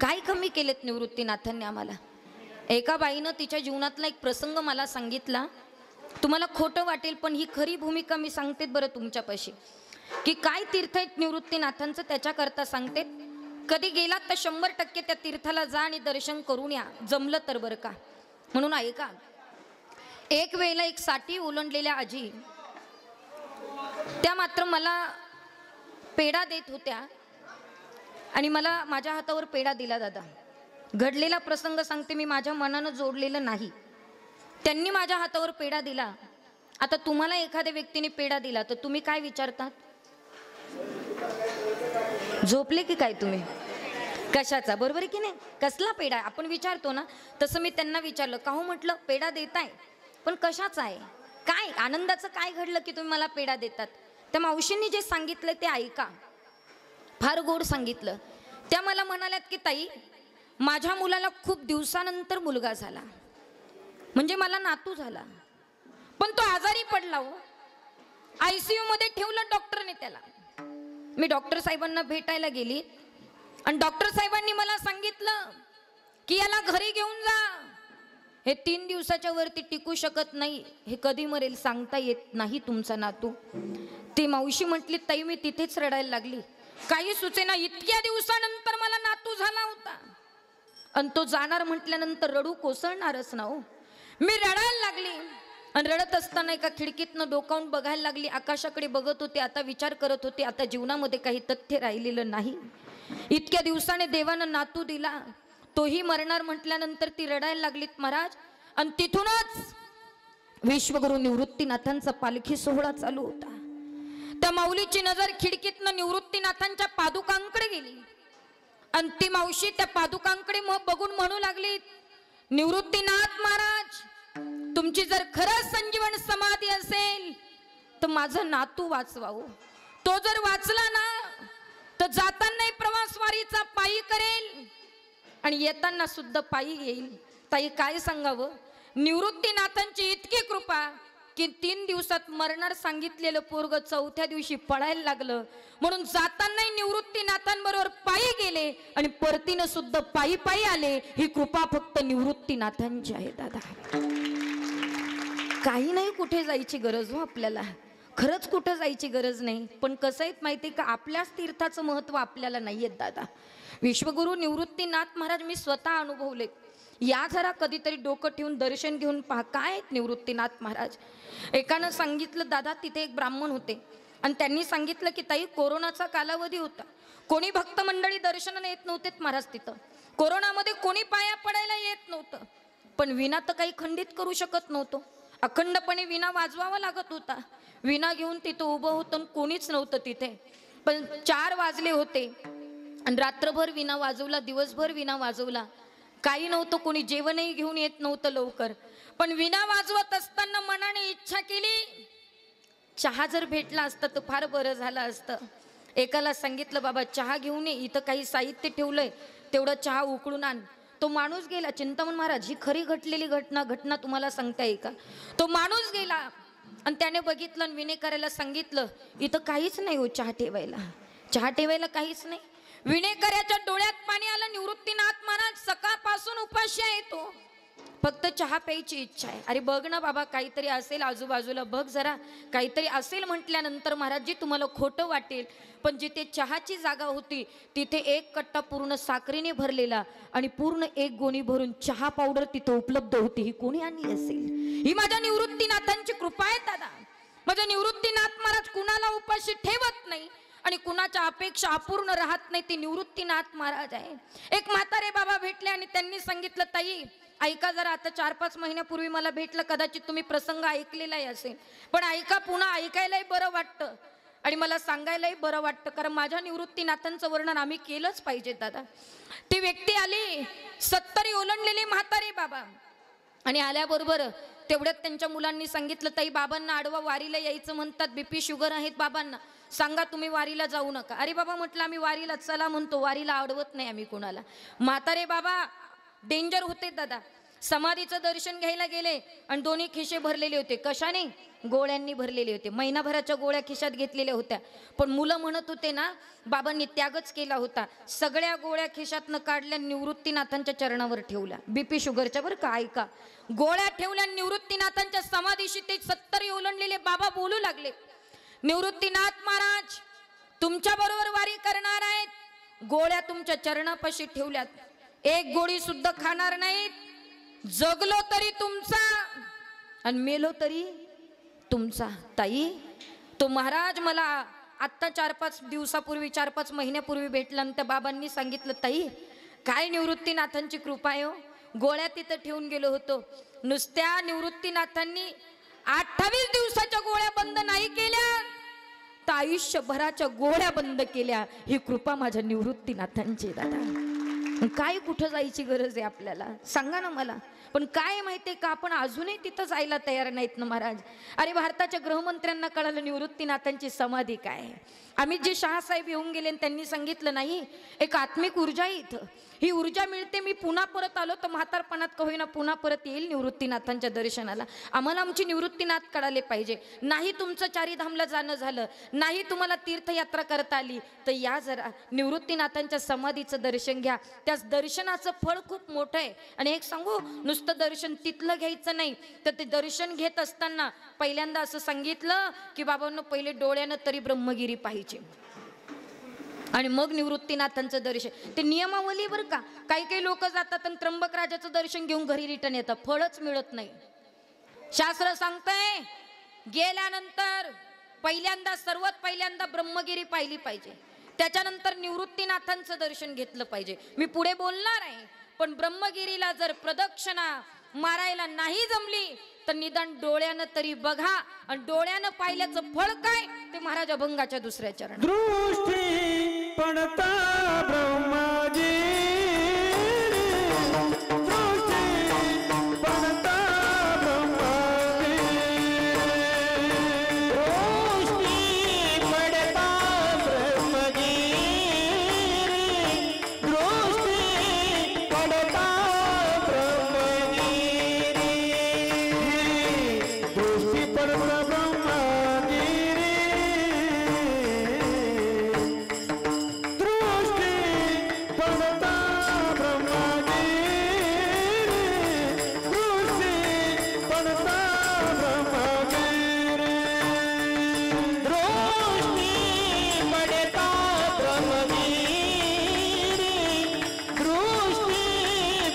काय कमी केलेत निवृत्तीनाथांनी आम्हाला? एका बाईनं तिच्या जीवनातला एक प्रसंग मला सांगितला. तुम्हाला खोटं वाटेल, पण ही खरी भूमिका मी सांगते बरं तुमच्यापाशी, की काय तीर्थ आहेत निवृत्तीनाथांचं, त्याच्याकरता सांगते. कधी गेलात तर 100% त्या तीर्थाला जा आणि दर्शन करून या, जमलं तर बरं का. म्हणून ऐका, एक वेळेला एक साठी ओलांडलेल्या आजी, त्या मात्र मला पेढा देत होत्या आणि मला माझ्या हातावर पेढा दिला दादा. घडलेला प्रसंग सांगते मी, माझ्या मनानं जोडलेलं नाही. त्यांनी माझ्या हातावर पेढा दिला. आता तुम्हाला एखाद्या व्यक्तीने पेढा दिला तर तुम्ही काय विचारतात? झोपले की काय तुम्ही? कशाचा, बरोबर आहे की नाही? कसला पेढा आपण विचारतो ना, तसं मी त्यांना विचारलं. का हो म्हटलं, पेढा देताय पण कशाचा आहे? काय आनंदाचं काय घडलं की तुम्ही मला पेढा देतात? त्या मावशींनी जे सांगितलं ते ऐका, फार गोड सांगितलं. त्या मला म्हणाल्यात की ताई, माझ्या मुलाला खूप दिवसानंतर मुलगा झाला, म्हणजे मला नातू झाला, पण तो आजारी पडला हो. ICU मध्ये ठेवलं डॉक्टरने त्याला. मी डॉक्टर साहेबांना भेटायला गेली आणि डॉक्टर साहेबांनी मला सांगितलं की याला घरी घेऊन जा, हे 3 दिवसाच्या वरती टिकू शकत नाही, हे कधी मरेल सांगता येत नाही तुमचा नातू. ती मावशी म्हटली ताई मी तिथेच रडायला लागली, काही सुचेना. इतक्या दिवसानंतर मला नातू झाला होता आणि तो जाणार म्हटल्यानंतर रडू कोसळणारच ना हो. मी रडायला लागली आणि रडत असताना एका खिडकीतनं डोकावून बघायला लागली, आकाशाकडे बघत होते. आता विचार करत होते आता जीवनामध्ये काही तथ्य राहिलेलं नाही. इतक्या दिवसाने देवानं नातू दिला, तोही मरणार म्हटल्यानंतर ती रडायला लागलीत महाराज. आणि तिथूनच विश्वगुरु निवृत्तीनाथांचा पालखी सोहळा चालू होता. त्या माऊलीची नजर खिडकीतनं निवृत्तीनाथांच्या पादुकांकडे गेली आणि ती मावशी त्या पादुकांकडे बघून म्हणू लागली, निवृत्तीनाथ महाराज तुमची जर खरंच संजीवन समाधी असेल तर माझं नातू वाचवाव. तो जर वाचला ना तर जाताना प्रवास वारीचा पायी करेल आणि येताना सुद्धा पायी येईल. ताई काय सांगावं, निवृत्तीनाथांची इतकी कृपा की 3 दिवसात मरणार सांगितलेलं पोरग 4थ्या दिवशी पळायला लागलं. म्हणून जाताना निवृत्तीनाथांबरोबर पायी गेले आणि परतीनं सुद्धा पायी पायी आले. ही कृपा फक्त निवृत्तीनाथांची आहे दादा. काही नाही कुठे जायची गरज हो आपल्याला, खरंच कुठं जायची गरज नाही. पण कसं आहे माहिती का, आपल्याच तीर्थाचं महत्व आपल्याला नाही येत दादा. विश्वगुरु निवृत्तीनाथ महाराज मी स्वतः अनुभवले. या जरा कधीतरी डोकं ठेवून दर्शन घेऊन पहा काय आहेत निवृत्तीनाथ महाराज. एकानं सांगितलं दादा तिथे एक ब्राह्मण होते आणि त्यांनी सांगितलं की ताई कोरोनाचा कालावधी होता, कोणी भक्त मंडळी दर्शनाला येत नव्हते महाराज. तिथं कोरोनामध्ये कोणी पाया पडायला येत नव्हतं, पण विना तर काही खंडित करू शकत नव्हतो. अखंडपणे विना वाजवावा लागत होता. विना घेऊन तिथं उभं होतं, कोणीच नव्हतं तिथे. पण 4 वाजले होते आणि रात्रभर विना वाजवला, दिवसभर विना वाजवला, काही नव्हतं, कोणी जेवणही घेऊन येत नव्हतं लवकर. पण विना वाजवत असताना मनाने इच्छा केली चहा जर भेटला असता तर फार बरं झालं असतं. एकाला सांगितलं बाबा चहा घेऊन ये, इथं काही साहित्य ठेवलंय, तेवढं चहा उकळून आण. तो माणूस गेला. चिंतामण महाराज ही खरी घडलेली घटना तुम्हाला सांगता येईल का. तो माणूस गेला आणि त्याने बघितलं आणि विनेकराला सांगितलं इथं काहीच नाही हो चहा ठेवायला काहीच नाही. विनेकराच्या डोळ्यात पाणी आलं. निवृत्तीनाथ महाराज सकाळपासून उपाशी आहे, तो फक्त चहा प्यायची इच्छा आहे. अरे बघ ना बाबा काहीतरी असेल आजूबाजूला, बघ जरा काहीतरी असेल. म्हटल्यानंतर महाराजजी तुम्हाला खोटं वाटेल पण जिथे चहाची जागा होती तिथे 1 कट्टा पूर्ण साखरेने भरलेला आणि पूर्ण 1 गोणी भरून चहा पावडर तिथे उपलब्ध होती. ही कोणी आणली असेल? ही माझ्या निवृत्तीनाथांची कृपा आहे दादा. माझ्या निवृत्तीनाथ महाराज कुणाला उपाशी ठेवत नाही आणि कुणाच्या अपेक्षा अपूर्ण राहत नाही. ते निवृत्तीनाथ महाराज आहे. एक म्हातारे बाबा भेटले आणि त्यांनी सांगितलं ताई ऐका जरा, आता 4-5 महिन्यापूर्वी मला भेटलं, कदाचित तुम्ही प्रसंग ऐकलेलाही असेल, पण ऐका, पुन्हा ऐकायलाही बरं वाटतं आणि मला सांगायलाही बरं वाटतं, कारण माझ्या निवृत्तीनाथांचं वर्णन आम्ही केलंच पाहिजे दादा. ती व्यक्ती आली 70 ओलांडलेली म्हातारे बाबा आणि आल्याबरोबर तेवढ्यात त्यांच्या मुलांनी सांगितलं ताई बाबांना आडवा वारीला यायचं म्हणतात, BP शुगर आहेत बाबांना, सांगा तुम्ही वारीला जाऊ नका. अरे बाबा म्हटलं आम्ही वारीला चला म्हणतो, वारीला अडवत नाही आम्ही कुणाला. म्हातारे बाबा डेंजर होते दादा. समाधीचं दर्शन घ्यायला गेले आणि दोन्ही खिशे भरलेले होते. कशाने? गोळ्यांनी भरलेले होते. महिनाभराच्या गोळ्या खिशात घेतलेल्या होत्या. पण मुलं म्हणत होते ना बाबांनी त्यागच केला होता. सगळ्या गोळ्या खिशातनं काढल्या, निवृत्तीनाथांच्या चरणावर ठेवल्या. BP शुगरच्या बरं का, ऐका. गोळ्या ठेवल्या निवृत्तीनाथांच्या समाधीशी. ते 70 ओलांडलेले बाबा बोलू लागले, निवृत्तीनाथ महाराज तुमच्या बरोबर वारी करणार आहेत, गोळ्या तुमच्या चरणापाशी ठेवल्यात, 1 गोळी सुद्धा खाणार नाहीत. जगलो तरी तुमचा आणि मेलो तरी तुमचा. ताई तो महाराज मला आत्ता 4-5 दिवसापूर्वी 4-5 महिन्यापूर्वी भेटला आणि त्या बाबांनी सांगितलं ताई काय निवृत्तीनाथांची कृपा आहे हो. गोळ्या तिथं ठेवून गेलो होतो, नुसत्या निवृत्तीनाथांनी 28 दिवसाच्या गोळ्या बंद नाही केल्या तर आयुष्यभराच्या गोळ्या बंद केल्या. ही कृपा माझ्या निवृत्तीनाथांची दादा. काय कुठं जायची गरज आहे आपल्याला, सांगा ना मला. पण काय माहितीये का, आपण अजूनही तिथं जायला तयार नाहीत ना महाराज. अरे भारताच्या गृहमंत्र्यांना कळालं निवृत्तीनाथांची समाधी काय आहे. अमित जी शहासाहेब येऊन गेले आणि त्यांनी सांगितलं नाही, एक आत्मिक ऊर्जा आहे इथं, ही ऊर्जा मिळते. मी पुन्हा परत आलो तर म्हातारपणात का होईना पुन्हा परत येईल निवृत्तीनाथांच्या दर्शनाला. आम्हाला आमची निवृत्तीनाथ कळाले पाहिजे. नाही तुमचं चारीधामला जाणं झालं, नाही तुम्हाला तीर्थयात्रा करता आली, तर या जरा निवृत्तीनाथांच्या समाधीचं दर्शन घ्या. त्या दर्शनाचं फळ खूप मोठं आहे. आणि एक सांगू, नुसतं दर्शन तिथलं घ्यायचं नाही, तर ते दर्शन घेत असताना पहिल्यांदा असं सांगितलं की बाबांनो, पहिले डोळ्यानं तरी ब्रह्मगिरी पाहिजे आणि मग निवृत्तीनाथांचं दर्शन. ते नियमावली बरं का. काही काही लोक जातात आणि त्र्यंबक राजाचं दर्शन घेऊन घरी रिटर्न येतात, फळच मिळत नाही. शास्त्र सांगतंय गेल्यानंतर पहिल्यांदा, सर्वात पहिल्यांदा ब्रह्मगिरी पाहिली पाहिजे, त्याच्यानंतर निवृत्तीनाथांचं दर्शन घेतलं पाहिजे. मी पुढे बोलणार आहे, पण ब्रह्मगिरीला जर प्रदक्षिणा मारायला नाही जमली तर निदान डोळ्यानं तरी बघा. आणि डोळ्यानं पाहिल्याचं फळ काय ते महाराज अभंगाच्या दुसऱ्या चरणात. दृष्टी पडता ब्रह्मगिरी, दृष्टी पडता ब्रह्मगिरी, दृष्टी पडता ब्रह्मगिरी, दृष्टी पडता ब्रह्मगिरी, दृष्टी पडता ब्रह्मगिरी, दृष्टी पडता ब्रह्मगिरी, दृष्टी पडता ब्रह्मगिरी, दृष्टी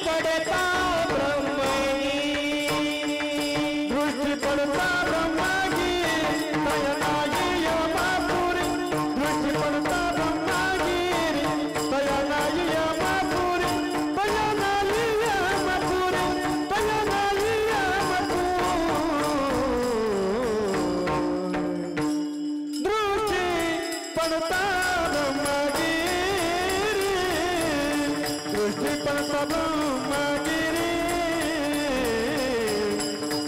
पडता ब्रह्मगिरी, दृष्टी पडता ब्रह्मगिरी, दृष्टी पडता ब्रह्मगिरी, तयनाई यमापुरी, दृष्टी पडता ब्रह्मगिरी, तयनाई यमापुरी, तयनाई यमापुरी, तयनाई यमापुरी, दृष्टी पडता ब्रह्मगिरी, दृष्टी पडता ब्रह्मगिरी,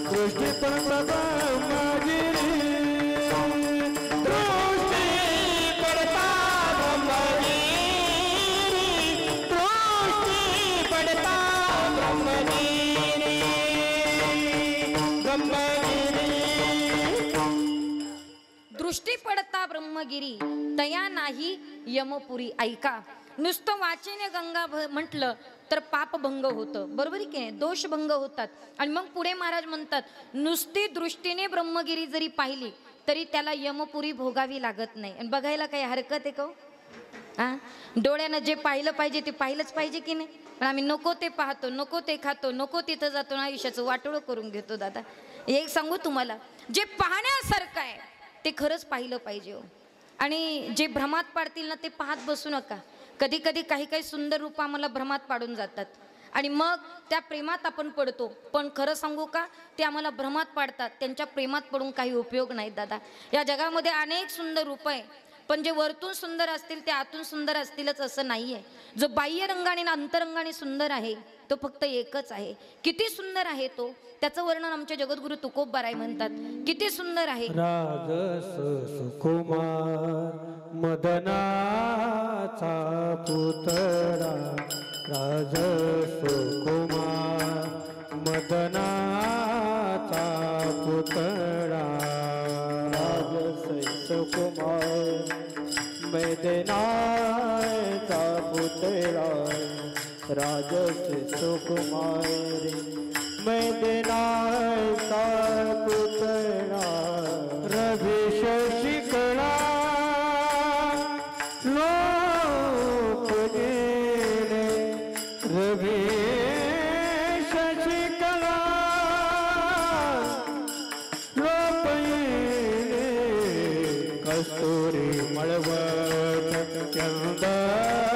दृष्टी पडता ब्रह्मगिरी, दृष्टी पडता ब्रह्मगिरी, दृष्टी पडता ब्रह्मगिरी, ब्रह्मगिरी. दृष्टी पडता ब्रह्मगिरी, तया नाही यमपुरी. ऐका, नुसतं वाचेने गंगा म्हटलं तर पापभंग होतं, बरोबर आहे की नाही, दोषभंग होतात. आणि मग पुढे महाराज म्हणतात, नुसती दृष्टीने ब्रह्मगिरी जरी पाहिली तरी त्याला यमपुरी भोगावी लागत नाही. आणि बघायला काही हरकत आहे का? हा, डोळ्यानं जे पाहिलं पाहिजे ते पाहिलंच पाहिजे की नाही. पण आम्ही नको ते पाहतो, नको ते खातो, नको तिथं जातो, आयुष्याचं वाटोळं करून घेतो. दादा एक सांगू तुम्हाला, जे पाहण्यासारखं आहे ते खरंच पाहिलं पाहिजे हो. आणि जे भ्रमात पाडतील ना ते पाहत बसू नका. कधी कधी काही काही सुंदर रूप आम्हाला भ्रमात पाडून जातात आणि मग त्या प्रेमात आपण पडतो. पण खरं सांगू का, ते आम्हाला भ्रमात पाडतात, त्यांच्या प्रेमात पडून काही उपयोग नाही दादा. या जगामध्ये अनेक सुंदर रूप आहे, पण जे वरतून सुंदर असतील ते आतून सुंदर असतीलच असं नाही आहे. जो बाह्य रंगाने आणि अंतरंगाने सुंदर आहे तो फक्त एकच आहे. किती सुंदर आहे तो, त्याचं वर्णन आमचे जगद्गुरु तुकोबराय म्हणतात. किती सुंदर आहे. राजस सुकुमार मदनाचा पुतळा, राजस सुकुमार मदनाचा पुतळा, राजस सुकुमार मदनाचा पुतळा, राजस सुकुमार मदनाचा पुतळा, रवी शशिकला लोक गेले, रवी शशिकला लोक गेले, कस्तुरी मळवट चंदनाचे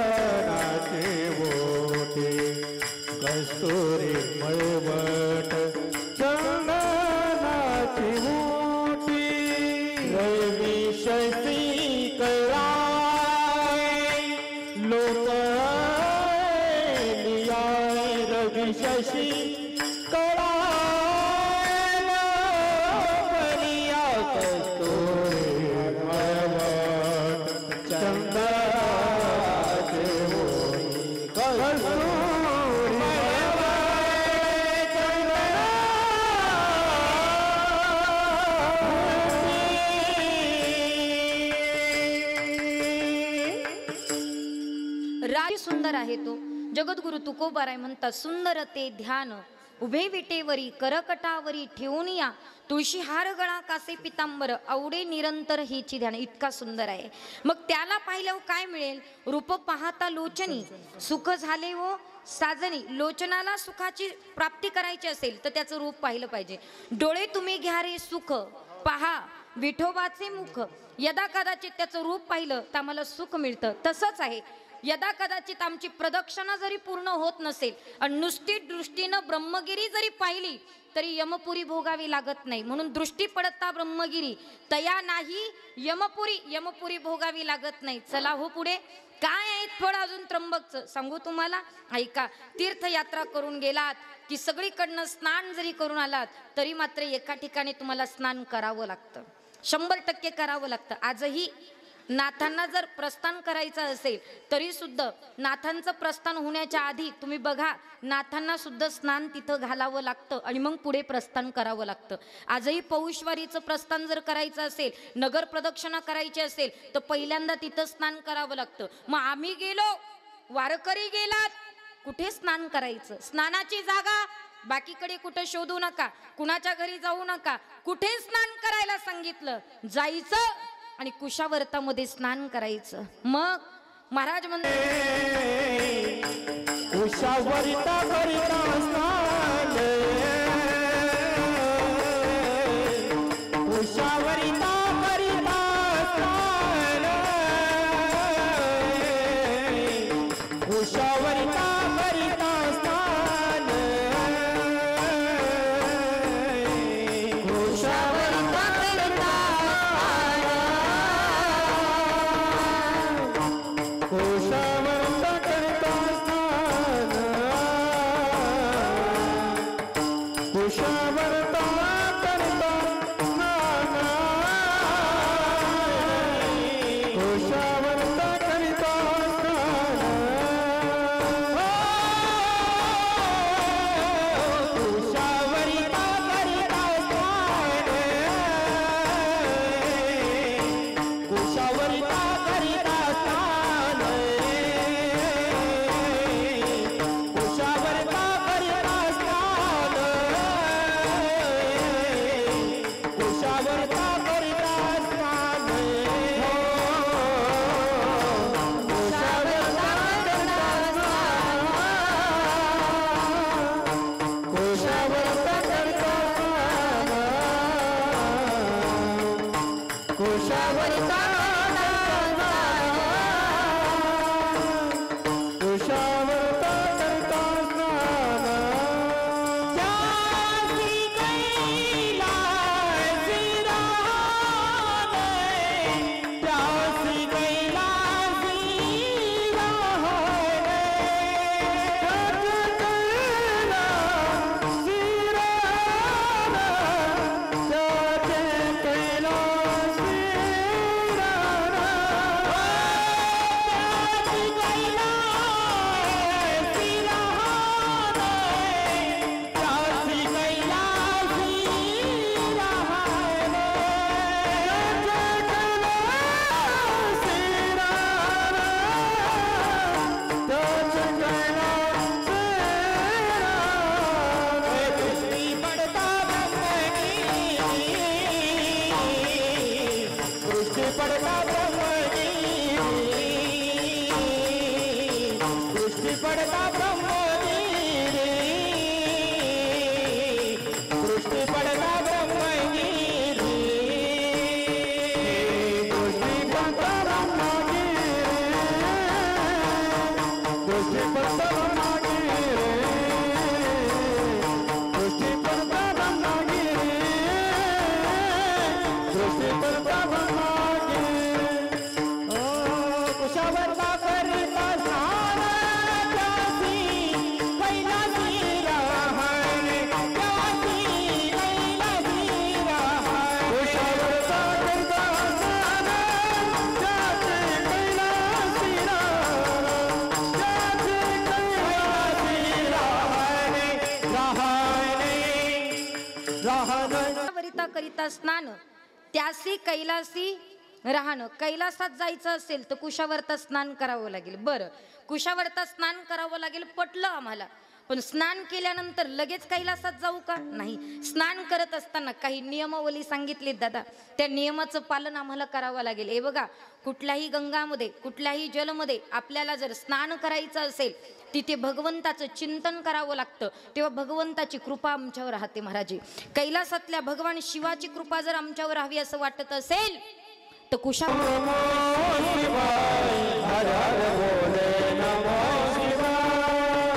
बोटे, कस्तुरी मळवट चंदनाची मोठी, रवी शशिकला लोक लिया, रवी शशिकला किती सुंदर आहे तो. जगद्गुरु तुकोबाराय म्हणतात, सुंदर ते ध्यान उभे विटेवरी करकटावरी ठेवून या, तुळशी हार गळा कासे पितांबर आवडे निरंतर हेची ध्यान. इतका सुंदर आहे. मग त्याला पाहिल्यावर काय मिळेल? रूप पाहता लोचनी सुख झाले व साजनी. लोचनाला सुखाची प्राप्ती करायची असेल तर त्याचं रूप पाहिलं पाहिजे. डोळे तुम्ही घ्या रे सुख पहा विठोबाचे मुख. यदा कदाचित त्याचं रूप पाहिलं तर आम्हाला सुख मिळतं. तसंच आहे, यदा कदाचित आमची प्रदक्षिणा जरी पूर्ण होत नसेल आणि नुसती दृष्टीनं ब्रह्मगिरी जरी पाहिली तरी यमपुरी भोगावी लागत नाही. म्हणून दृष्टी पडता ब्रह्मगिरी तया नाही यमपुरी. यमपुरी भोगावी लागत नाही. चला हो पुढे. काय आहे फळ अजून त्र्यंबकचं सांगू तुम्हाला. ऐका, तीर्थयात्रा करून गेलात की सगळीकडनं स्नान जरी करून आलात तरी मात्र एका ठिकाणी तुम्हाला स्नान करावं लागतं. 100% करावं लागतं. आजही नाथांना जर प्रस्थान करायचं असेल तरी सुद्धा नाथांचं प्रस्थान होण्याच्या आधी तुम्ही बघा, नाथांना सुद्धा स्नान तिथं घालावं लागतं आणि मग पुढे प्रस्थान करावं लागतं. आजही पौषवारीचं प्रस्थान जर करायचं असेल, नगर प्रदक्षिणा करायची असेल तर पहिल्यांदा तिथं स्नान करावं लागतं. मग आम्ही गेलो, वारकरी गेलात, कुठे स्नान करायचं? स्नानाची जागा बाकीकडे कुठे शोधू नका, कुणाच्या घरी जाऊ नका. कुठे स्नान करायला सांगितलं? जायचं आणि कुशावर्तामध्ये स्नान करायचं. मग महाराज म्हणतात, कुशावर्ता करिता स्नान, कुशावर्ता करिता स्नान, कुशावर्ता करिता स्नान, कुशावर्ता करिता कुशावर्ता करिता स्नान, कुशावर्ता करिता स्नान, कुशावर्ता करिता स्नान, कुशावर्ता करिता स्नान, कुशावर्ता करिता स्नान, कुशावर्ता करिता स्नान, कुशावर्ता करिता स्नान, कुशावर्ता करिता स्नान, कुशावर्ता करिता स्नान, कुशावर्ता कुशावर्ता करिता स्नान, त्यासी कैलासी राहणे, त्यासी कैलासी राहणे, त्यासी कैलासी राहणे, त्यासी कैलासी पड़ता दृष्टि पड़ता ब्रह्मगिरी, दृष्टि पड़ता ब्रह्मगिरी, दृष्टि पड़ता ब्रह्मगिरी, दृष्टि पड़ता ब्रह्मगिरी, दृष्टि पड़ता ब्रह्मगिरी, दृष्टि पड़ता ब्रह्मगिरी. कुशावर्ता करिता स्नान, त्यासी कैलासी राहणे, त्यासी कैलासी राहणे, कुशावर्ता करिता स्नान, त्यासी कैलासी राहणे, त्यासी कैलासी राहणे, राहणे, राहणे. वरिता करिता स्नान त्यासी कैलासी राहणं. कैलासात जायचं असेल तर कुशावर्ता स्नान करावं लागेल. बरं, कुशावर्ता स्नान करावं लागेल, पटलं आम्हाला. पण स्नान केल्यानंतर लगेच कैलासात जाऊ का? नाही. स्नान करत असताना काही नियमावली सांगितलीत दादा, त्या नियमाचं पालन आम्हाला करावं लागेल. हे बघा, कुठल्याही गंगामध्ये, कुठल्याही जलमध्ये आपल्याला जर स्नान करायचं असेल, तिथे भगवंताचं चिंतन करावं लागतं, तेव्हा भगवंताची कृपा आमच्यावर राहते महाराजी. कैलासातल्या भगवान शिवाची कृपा जर आमच्यावर राहावी असं वाटत असेल तर कुशा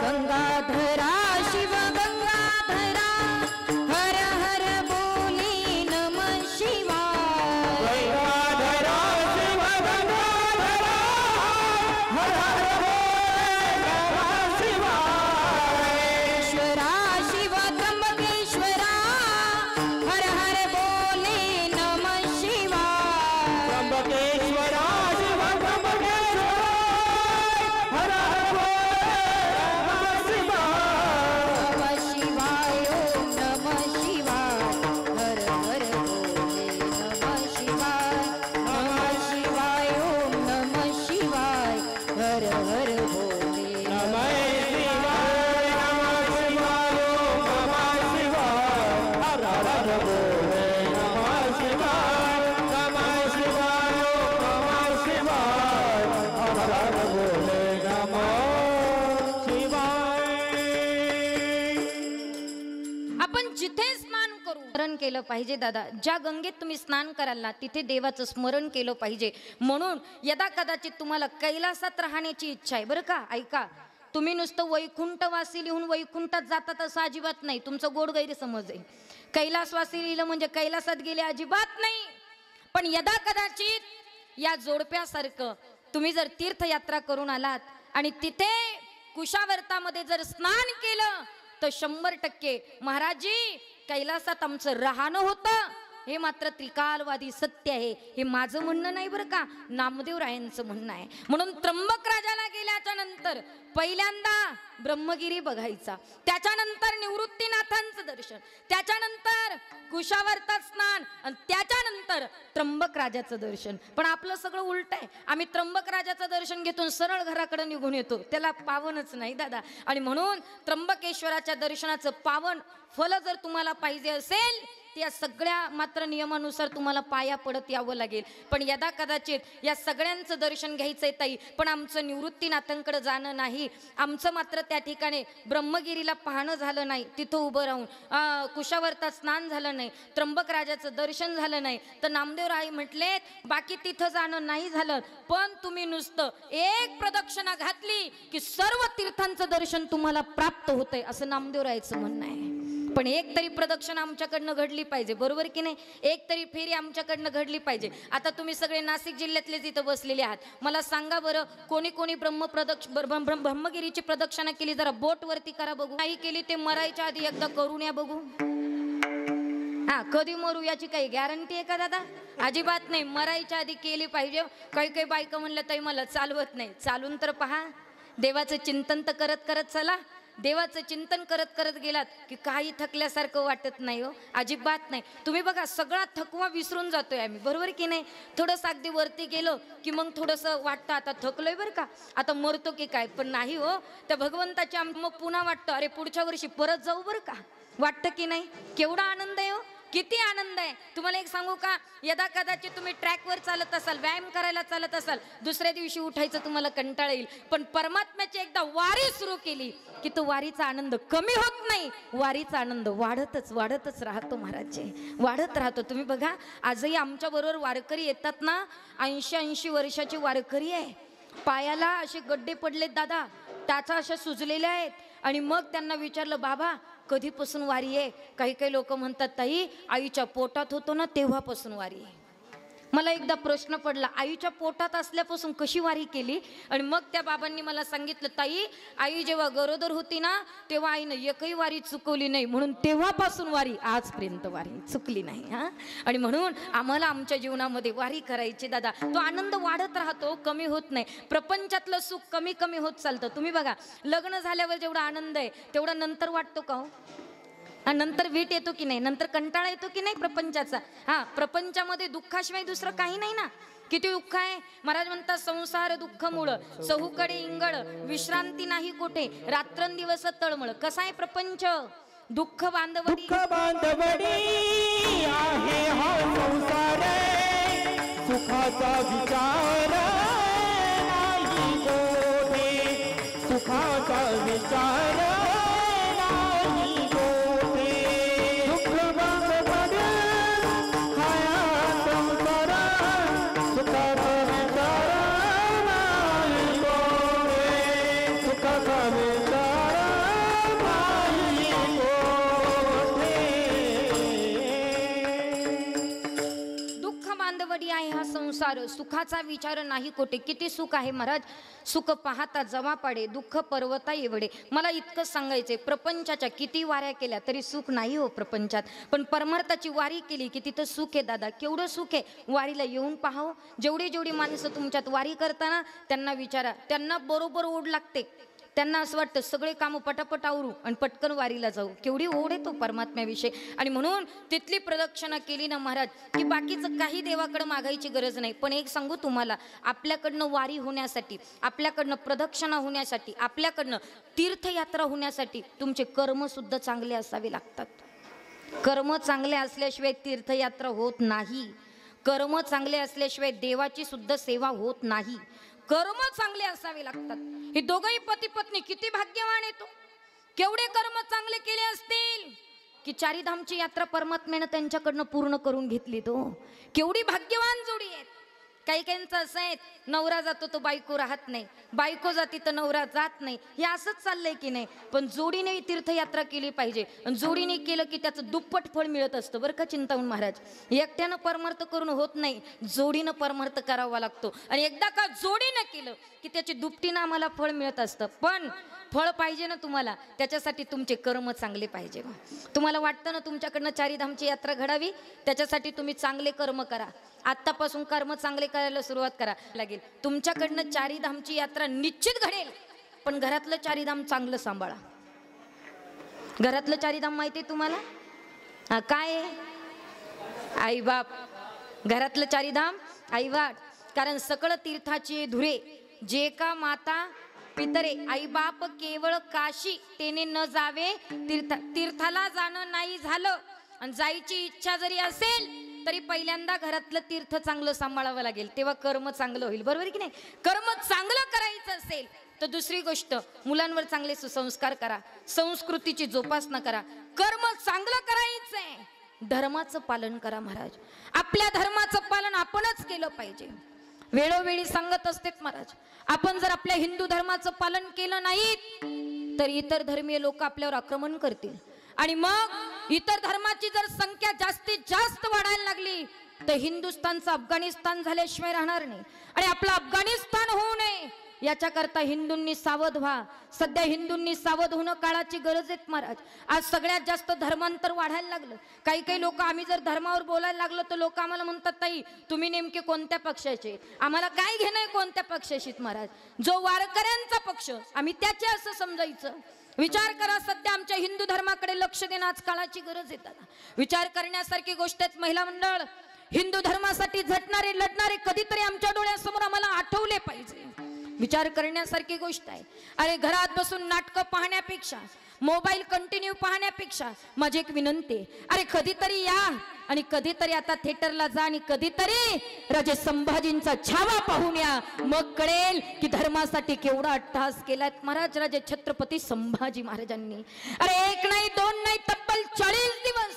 गंगाधरा शिव गंगाधरा हर हर बोले नमः शिवाय. गंगाधरा शिव गंगाधरा हर हर बोले नमः शिवाय. ईश्वरा शिव त्र्यंबकेश्वरा हर हर बोले नमः शिवाय. त्र्यंबकेश्वरा शिव त्र्यंबकेश्वरा हर हर बोले नमः शिवाय. नमः शिवाय ओम नमः शिवाय. नमः शिवाय हर हर भोले नमः शिवाय. नमः शिवाय हर हर बोले नमः शिवाय. नमः शिवाय नमः शिवाय हर हर बोले नमः शिवाय. आपण जिथे स्नान करू स्मरण केलं पाहिजे दादा. ज्या गंगेत तुम्ही स्नान कराल ना तिथे देवाचं स्मरण केलं पाहिजे. म्हणून यदा कदाचित तुम्हाला कैलासात राहण्याची इच्छा आहे, बरं का, ऐका, तुम्ही नुसतं वैकुंठवासी लिहून वैकुंठात जातात असं अजिबात नाही, तुमचं गोड गैरसमज आहे. कैलासवासी लिहिलं म्हणजे कैलासात गेले अजिबात नाही. पण यदा कदाचित या जोडप्यासारखं तुम्ही जर तीर्थयात्रा करून आलात आणि तिथे कुशावर्तामध्ये जर स्नान केलं तर 100% महाराजी कैलासात आमचं राहणं होतं. हे मात्र त्रिकालवादी सत्य आहे. हे माझं म्हणणं नाही बरं का, नामदेवरायांचं म्हणणं आहे. म्हणून त्र्यंबक राजाला गेल्याच्या नंतर पहिल्यांदा ब्रह्मगिरी बघायचा, त्याच्यानंतर निवृत्तीनाथांचं दर्शन, त्याच्यानंतर कुशावर्तात स्नान आणि त्याच्यानंतर त्र्यंबक राजाचं दर्शन. पण आपलं सगळं उलट आहे. आम्ही त्र्यंबक राजाचं दर्शन घेतो सरळ घराकडे निघून येतो. त्याला पावनच नाही दादा. आणि म्हणून त्र्यंबकेश्वराच्या दर्शनाचं पावन फल जर तुम्हाला पाहिजे असेल त्या सगळ्या मात्र नियमानुसार तुम्हाला पाया पडत यावं लागेल. पण यदा कदाचित या सगळ्यांचं दर्शन घ्यायचंय ताई, पण आमचं निवृत्तीनाथांकडे जाणं नाही, आमचं मात्र त्या ठिकाणी ब्रह्मगिरीला पाहणं झालं नाही, तिथं उभं राहून कुशावर्तात स्नान झालं नाही, त्र्यंबक राजाचं दर्शन झालं नाही, तर नामदेवराय म्हटलेत बाकी तिथं जाणं नाही झालं, पण तुम्ही नुसतं एक प्रदक्षिणा घातली की सर्व तीर्थांचं दर्शन तुम्हाला प्राप्त होतंय असं नामदेवरायचं म्हणणं आहे. पण एक तरी प्रदक्षिणा आमच्याकडनं घडली पाहिजे, बरोबर की नाही? एक तरी फेरी आमच्याकडनं घडली पाहिजे. आता तुम्ही सगळे नाशिक जिल्ह्यातलेच इथं बसलेले आहात, मला सांगा बरं, कोणी कोणी ब्रह्मगिरीची प्रदक्षिणा केली? जरा बोट वरती करा बघू. नाही केली ते मरायच्या आधी एकदा करून या बघू. हा, कधी मरू याची काही गॅरंटी आहे का दादा? अजिबात नाही. मरायच्या आधी केली पाहिजे. काही काही बायका म्हणलं ताई मला चालवत नाही, चालून तर पहा. देवाचं चिंतन तर करत करत चला. देवाचं चिंतन करत करत गेलात की काही थकल्यासारखं वाटत नाही हो, अजिबात नाही. तुम्ही बघा सगळा थकवा विसरून जातोय आम्ही, बरोबर की नाही? थोडंसं अगदी वरती गेलो की मग थोडंसं वाटतं आता थकलोय बरं का, आता मरतो की काय. पण नाही हो, त्या भगवंताच्या मग पुन्हा वाटतं अरे पुढच्या वर्षी परत जाऊ बरं का. वाटतं की नाही? केवढा आनंद आहे हो, किती आनंद आहे. तुम्हाला एक सांगू का, यदा कदाचित तुम्ही ट्रॅकवर चालत असाल, व्यायाम करायला चालत असाल, दुसऱ्या दिवशी उठायचं तुम्हाला कंटाळा येईल. पण परमात्म्याची एकदा वारी सुरू केली की तो वारीचा आनंद कमी होत नाही, वारीचा आनंद वाढतच वाढतच राहतो महाराजचे, वाढत राहतो. तुम्ही बघा आजही आमच्या बरोबर वारकरी येतात ना, 80-80 वर्षाचे वारकरी आहे. पायाला असे गड्डे पडलेत दादा, टाचा अशा सुजलेल्या आहेत. आणि मग त्यांना विचारलं बाबा कधीपासून वारी आहे? काही काही लोक म्हणतात ताई आईच्या पोटात होतो ना तेव्हापासून वारी आहे. मला एकदा प्रश्न पडला, आईच्या पोटात असल्यापासून कशी वारी केली? आणि मग त्या बाबांनी मला सांगितलं ताई आई जेव्हा गरोदर होती ना तेव्हा आईनं एकही वारी चुकवली नाही, म्हणून तेव्हापासून वारी आजपर्यंत वारी चुकली नाही. हा, आणि म्हणून आम्हाला आमच्या जीवनामध्ये वारी करायची दादा. तो आनंद वाढत राहतो, कमी होत नाही. प्रपंचातलं सुख कमी कमी होत चालतं. तुम्ही बघा लग्न झाल्यावर जेवढा आनंद आहे तेवढा नंतर वाटतो का हो? आणि नंतर वीट येतो की नाही, नंतर कंटाळा येतो की नाही प्रपंचाचा. हा, प्रपंचामध्ये दुःखाशिवाय दुसरं काही नाही ना. किती दुःख आहे. महाराज म्हणतात संसार दुःख मूळ, चहूकडे इंगळ, विश्रांती नाही कोठे, रात्रंदिवस तळमळ. कसा आहे प्रपंच? दुःख बांधवडी, दुःख बांधवडी आहे हा संसार, सुखाचा विचार नाही कोठे, सुखाचा विचार नाही कोठे. दुःख बांधवडी हा संसार, सुखाचा विचार नाही कोठे, सुखाचा विचार नाही कोठे. दुःख बांधवडी आहे हा संसार, सुखाचा विचार नाही कोठे. किती सुख आहे महाराज. सुख पाहता जमा पाडे, दुःख पर्वता एवढे. मला इतकं सांगायचंय, प्रपंचाच्या किती वाऱ्या केल्या तरी सुख नाही हो प्रपंचात. पण परमार्थाची वारी केली की तिथं सुख आहे दादा. केवढं सुख आहे. वारीला येऊन पाहावं. जेवढी जेवढी माणसं तुमच्यात वारी करताना त्यांना विचारा, त्यांना बरोबर ओढ लागते. त्यांना असं वाटतं सगळे कामं पटापट आवरू आणि पटकन वारीला जाऊ. केवढी ओढ आहे तो परमात्म्याविषयी. आणि म्हणून तिथली प्रदक्षिणा केली ना महाराज की बाकीचं काही देवाकडे मागायची गरज नाही. पण एक सांगू तुम्हाला, आपल्याकडनं वारी होण्यासाठी, आपल्याकडनं प्रदक्षिणा होण्यासाठी, आपल्याकडनं तीर्थयात्रा होण्यासाठी तुमचे कर्म सुद्धा चांगले असावे लागतात. कर्म चांगले असल्याशिवाय तीर्थयात्रा होत नाही. कर्म चांगले असल्याशिवाय देवाची सुद्धा सेवा होत नाही. कर्म चांगले असावे लागतात. हे दोघंही पती पत्नी किती भाग्यवान येतो. केवढे कर्म चांगले केले असतील की चारीधामची यात्रा परमात्म्यानं त्यांच्याकडनं पूर्ण करून घेतली. तो केवढी भाग्यवान जोडी आहेत. काही काहींचं असं आहे, नवरा जातो तो बायको राहत नाही, बायको जाती तर नवरा जात नाही. हे असंच चाललंय की नाही. पण जोडीने तीर्थयात्रा केली पाहिजे. आणि जोडीने केलं की त्याचं दुप्पट फळ मिळत असतं बरं का चिंतामण महाराज. एकट्यानं परमार्थ करून होत नाही, जोडीनं परमार्थ करावा लागतो. आणि एकदा का जोडीनं केलं की त्याची दुपटीनं आम्हाला फळ मिळत असतं. पण फळ पाहिजे ना तुम्हाला, त्याच्यासाठी तुमचे कर्म चांगले पाहिजे. तुम्हाला वाटतं ना तुमच्याकडनं चारीधामची यात्रा घडावी, त्याच्यासाठी तुम्ही चांगले कर्म करा. आत्तापासून कर्म चांगले करायला सुरुवात करा लागेल. तुमच्याकडनं चारीधामची यात्रा निश्चित घडेल. पण घरातलं चारीधाम चांगलं सांभाळा. घरातलं चारीधाम माहिती आहे तुम्हाला काय? आई बाप. घरातलं चारीधाम आई बाप. कारण सकळ तीर्थाची धुरे, जे का माता पितरे आई बाप केवळ काशी तेने न जावे. तीर्थाला जाणं नाही झालं आणि जायची इच्छा जरी असेल तरी पहिल्यांदा घरातलं तीर्थ चांगलं सांभाळावं लागेल, तेव्हा कर्म चांगलं होईल. बरोबर की नाही. कर्म चांगलं करायचं असेल तर दुसरी गोष्ट, मुलांवर चांगले सुसंस्कार करा, संस्कृतीची जोपासना करा. कर्म चांगलं करायचंय, धर्माचं पालन करा महाराज. आपल्या धर्माचं पालन आपणच केलं पाहिजे. वेळोवेळी सांगत असते महाराज, आपण जर आपल्या हिंदू धर्माचं पालन केलं नाही तर इतर धर्मीय लोक आपल्यावर आक्रमण करतील. आणि मग इतर धर्माची जर संख्या जास्तीत जास्त वाढायला लागली तर हिंदुस्थानचं अफगाणिस्तान झाल्याशिवाय राहणार नाही. आणि आपलं अफगाणिस्तान होऊ नये याच्याकरता हिंदूंनी सावध व्हा. सध्या हिंदूंनी सावध होणं काळाची गरज आहे महाराज. आज सगळ्यात जास्त धर्मांतर वाढायला लागलं. काही काही लोक, आम्ही जर धर्मावर बोलायला लागलो तर लोक आम्हाला म्हणतात, ताई तुम्ही नेमके कोणत्या पक्षाचे? आम्हाला काय घेणं आहे कोणत्या पक्षाशी महाराज. जो वारकऱ्यांचा पक्ष आम्ही त्याचे असं समजायचं. विचार करा, सध्या आमच्या हिंदू धर्माकडे लक्ष देणं आज काळाची गरज आहे. विचार करण्यासारखी गोष्ट आहे. महिला मंडळ हिंदू धर्मासाठी झटणारे लढणारे कधीतरी आमच्या डोळ्यासमोर आम्हाला आठवले पाहिजे. विचार करण्यासारखी गोष्ट आहे. अरे घरात बसून नाटकं पाहण्यापेक्षा, मोबाईल कंटिन्यू पाहण्यापेक्षा माझी एक विनंती आहे, अरे कधीतरी या आणि कधीतरी आता थिएटरला जा आणि कधीतरी राजे संभाजींचा छावा पाहून या. मग कळेल की धर्मासाठी केवढा अट्टहास केलाय महाराज राजे छत्रपती संभाजी महाराजांनी. अरे एक नाही, दोन नाही, तब्बल 40 दिवस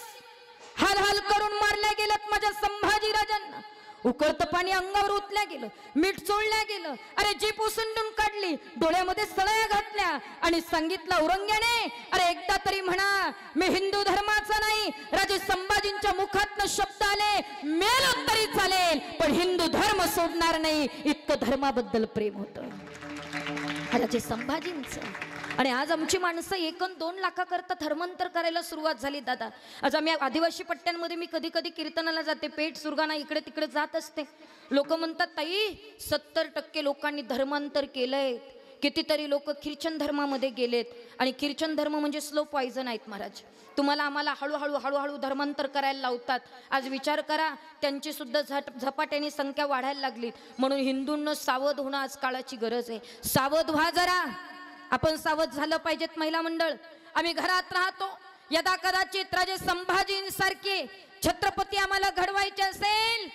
हाल हाल करून मारल्या गेल्यात माझ्या संभाजी राजांना. उकळतं पाणी अंगावर ओतल्या गेलं, मीठ चोळल्या गेलं. अरे जीप उसंडून काढली, डोळ्यामध्ये सळया घातल्या आणि सांगितलं औरंग्याने, अरे एकदा तरी म्हणा मी हिंदू धर्माचा नाही. राजे संभाजींच्या मुखातनं शब्द आले, मेलो तरी चालेल पण हिंदू धर्म सोडणार नाही. इतकं धर्माबद्दल प्रेम होतं राजे संभाजींचं. आणि आज आमची माणसं 1-2 लाखाकरता धर्मांतर करायला सुरुवात झाली दादा. आज आम्ही आदिवासी पट्ट्यांमध्ये मी कधी कधी कीर्तनाला जाते, पेठ सुरगाणा इकडे तिकडे जात असते. लोक म्हणतात, ताई 70% लोकांनी धर्मांतर केलंय. कितीतरी लोक ख्रिश्चन धर्मामध्ये गेलेत आणि ख्रिश्चन धर्म म्हणजे स्लो पॉइझन आहेत महाराज. तुम्हाला आम्हाला हळूहळू धर्मांतर करायला लावतात. आज विचार करा, त्यांची सुद्धा झपाट्याने संख्या वाढायला लागली. म्हणून हिंदूंना सावध होणं आज काळाची गरज आहे. सावध व्हा जरा. आपण सावध झालं पाहिजेत महिला मंडळ. आम्ही घरात राहतो, यदा कदाचित राजे संभाजींसारखे छत्रपती आम्हाला घडवायचे असेल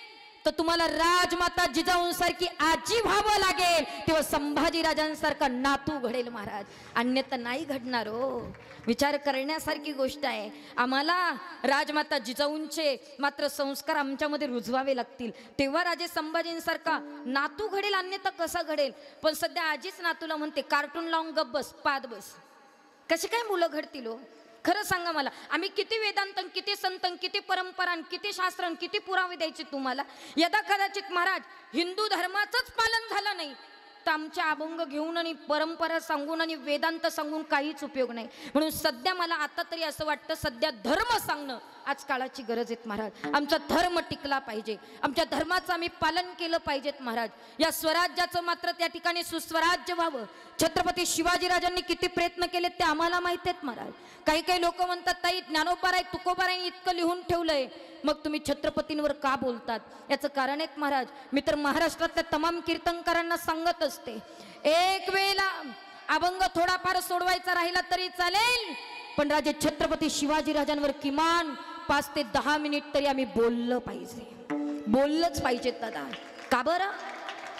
तर तुम्हाला राजमाता जिजाऊंसारखी आजी व्हावं लागेल, तेव्हा संभाजी राजांसारखा नातू घडेल महाराज, अन्यथा नाही घडणार हो. विचार करण्यासारखी गोष्ट आहे. आम्हाला राजमाता जिजाऊंचे मात्र संस्कार आमच्यामध्ये रुजवावे लागतील, तेव्हा राजे संभाजींसारखा नातू घडेल, अन्यथा कसा घडेल. पण सध्या आजीच नातूला म्हणते कार्टून लावून गप बस, पाद बस. कसे काय मुलं घडतील हो? खरं सांगा मला, आम्ही किती वेदांतन, किती संतन, किती परंपरान, किती शास्त्रन, किती पुरावे द्यायचे तुम्हाला? यदा कदाचित महाराज हिंदू धर्माचंच पालन झालं नाही तर आमच्या अभंग घेऊन आणि परंपरा सांगून आणि वेदांत सांगून काहीच उपयोग नाही. म्हणून सध्या मला आता तरी असं वाटतं, सध्या धर्म सांगणं आज काळाची गरज आहे महाराज. आमचा धर्म टिकला पाहिजे, आमच्या धर्माचं आम्ही पालन केलं पाहिजेत महाराज. या स्वराज्याचं मात्र त्या ठिकाणी सुस्वराज्य व्हावं. छत्रपती शिवाजीराजांनी किती प्रयत्न केले ते आम्हाला माहित आहेत महाराज. काही काही लोक म्हणतात ताई ज्ञानोबाराय तुकोबाराय इतकं लिहून ठेवलंय, मग तुम्ही छत्रपतींवर का बोलतात? याचं कारण आहे महाराज. मी तर महाराष्ट्रातल्या तमाम कीर्तनकारांना सांगत असते, एक वेळेला अभंग थोडाफार सोडवायचा राहिला तरी चालेल, पण राजे छत्रपती शिवाजीराजांवर किमान 5 ते 10 मिनिट तरी आम्ही बोललं पाहिजे, बोललंच पाहिजे दादा. का बरं?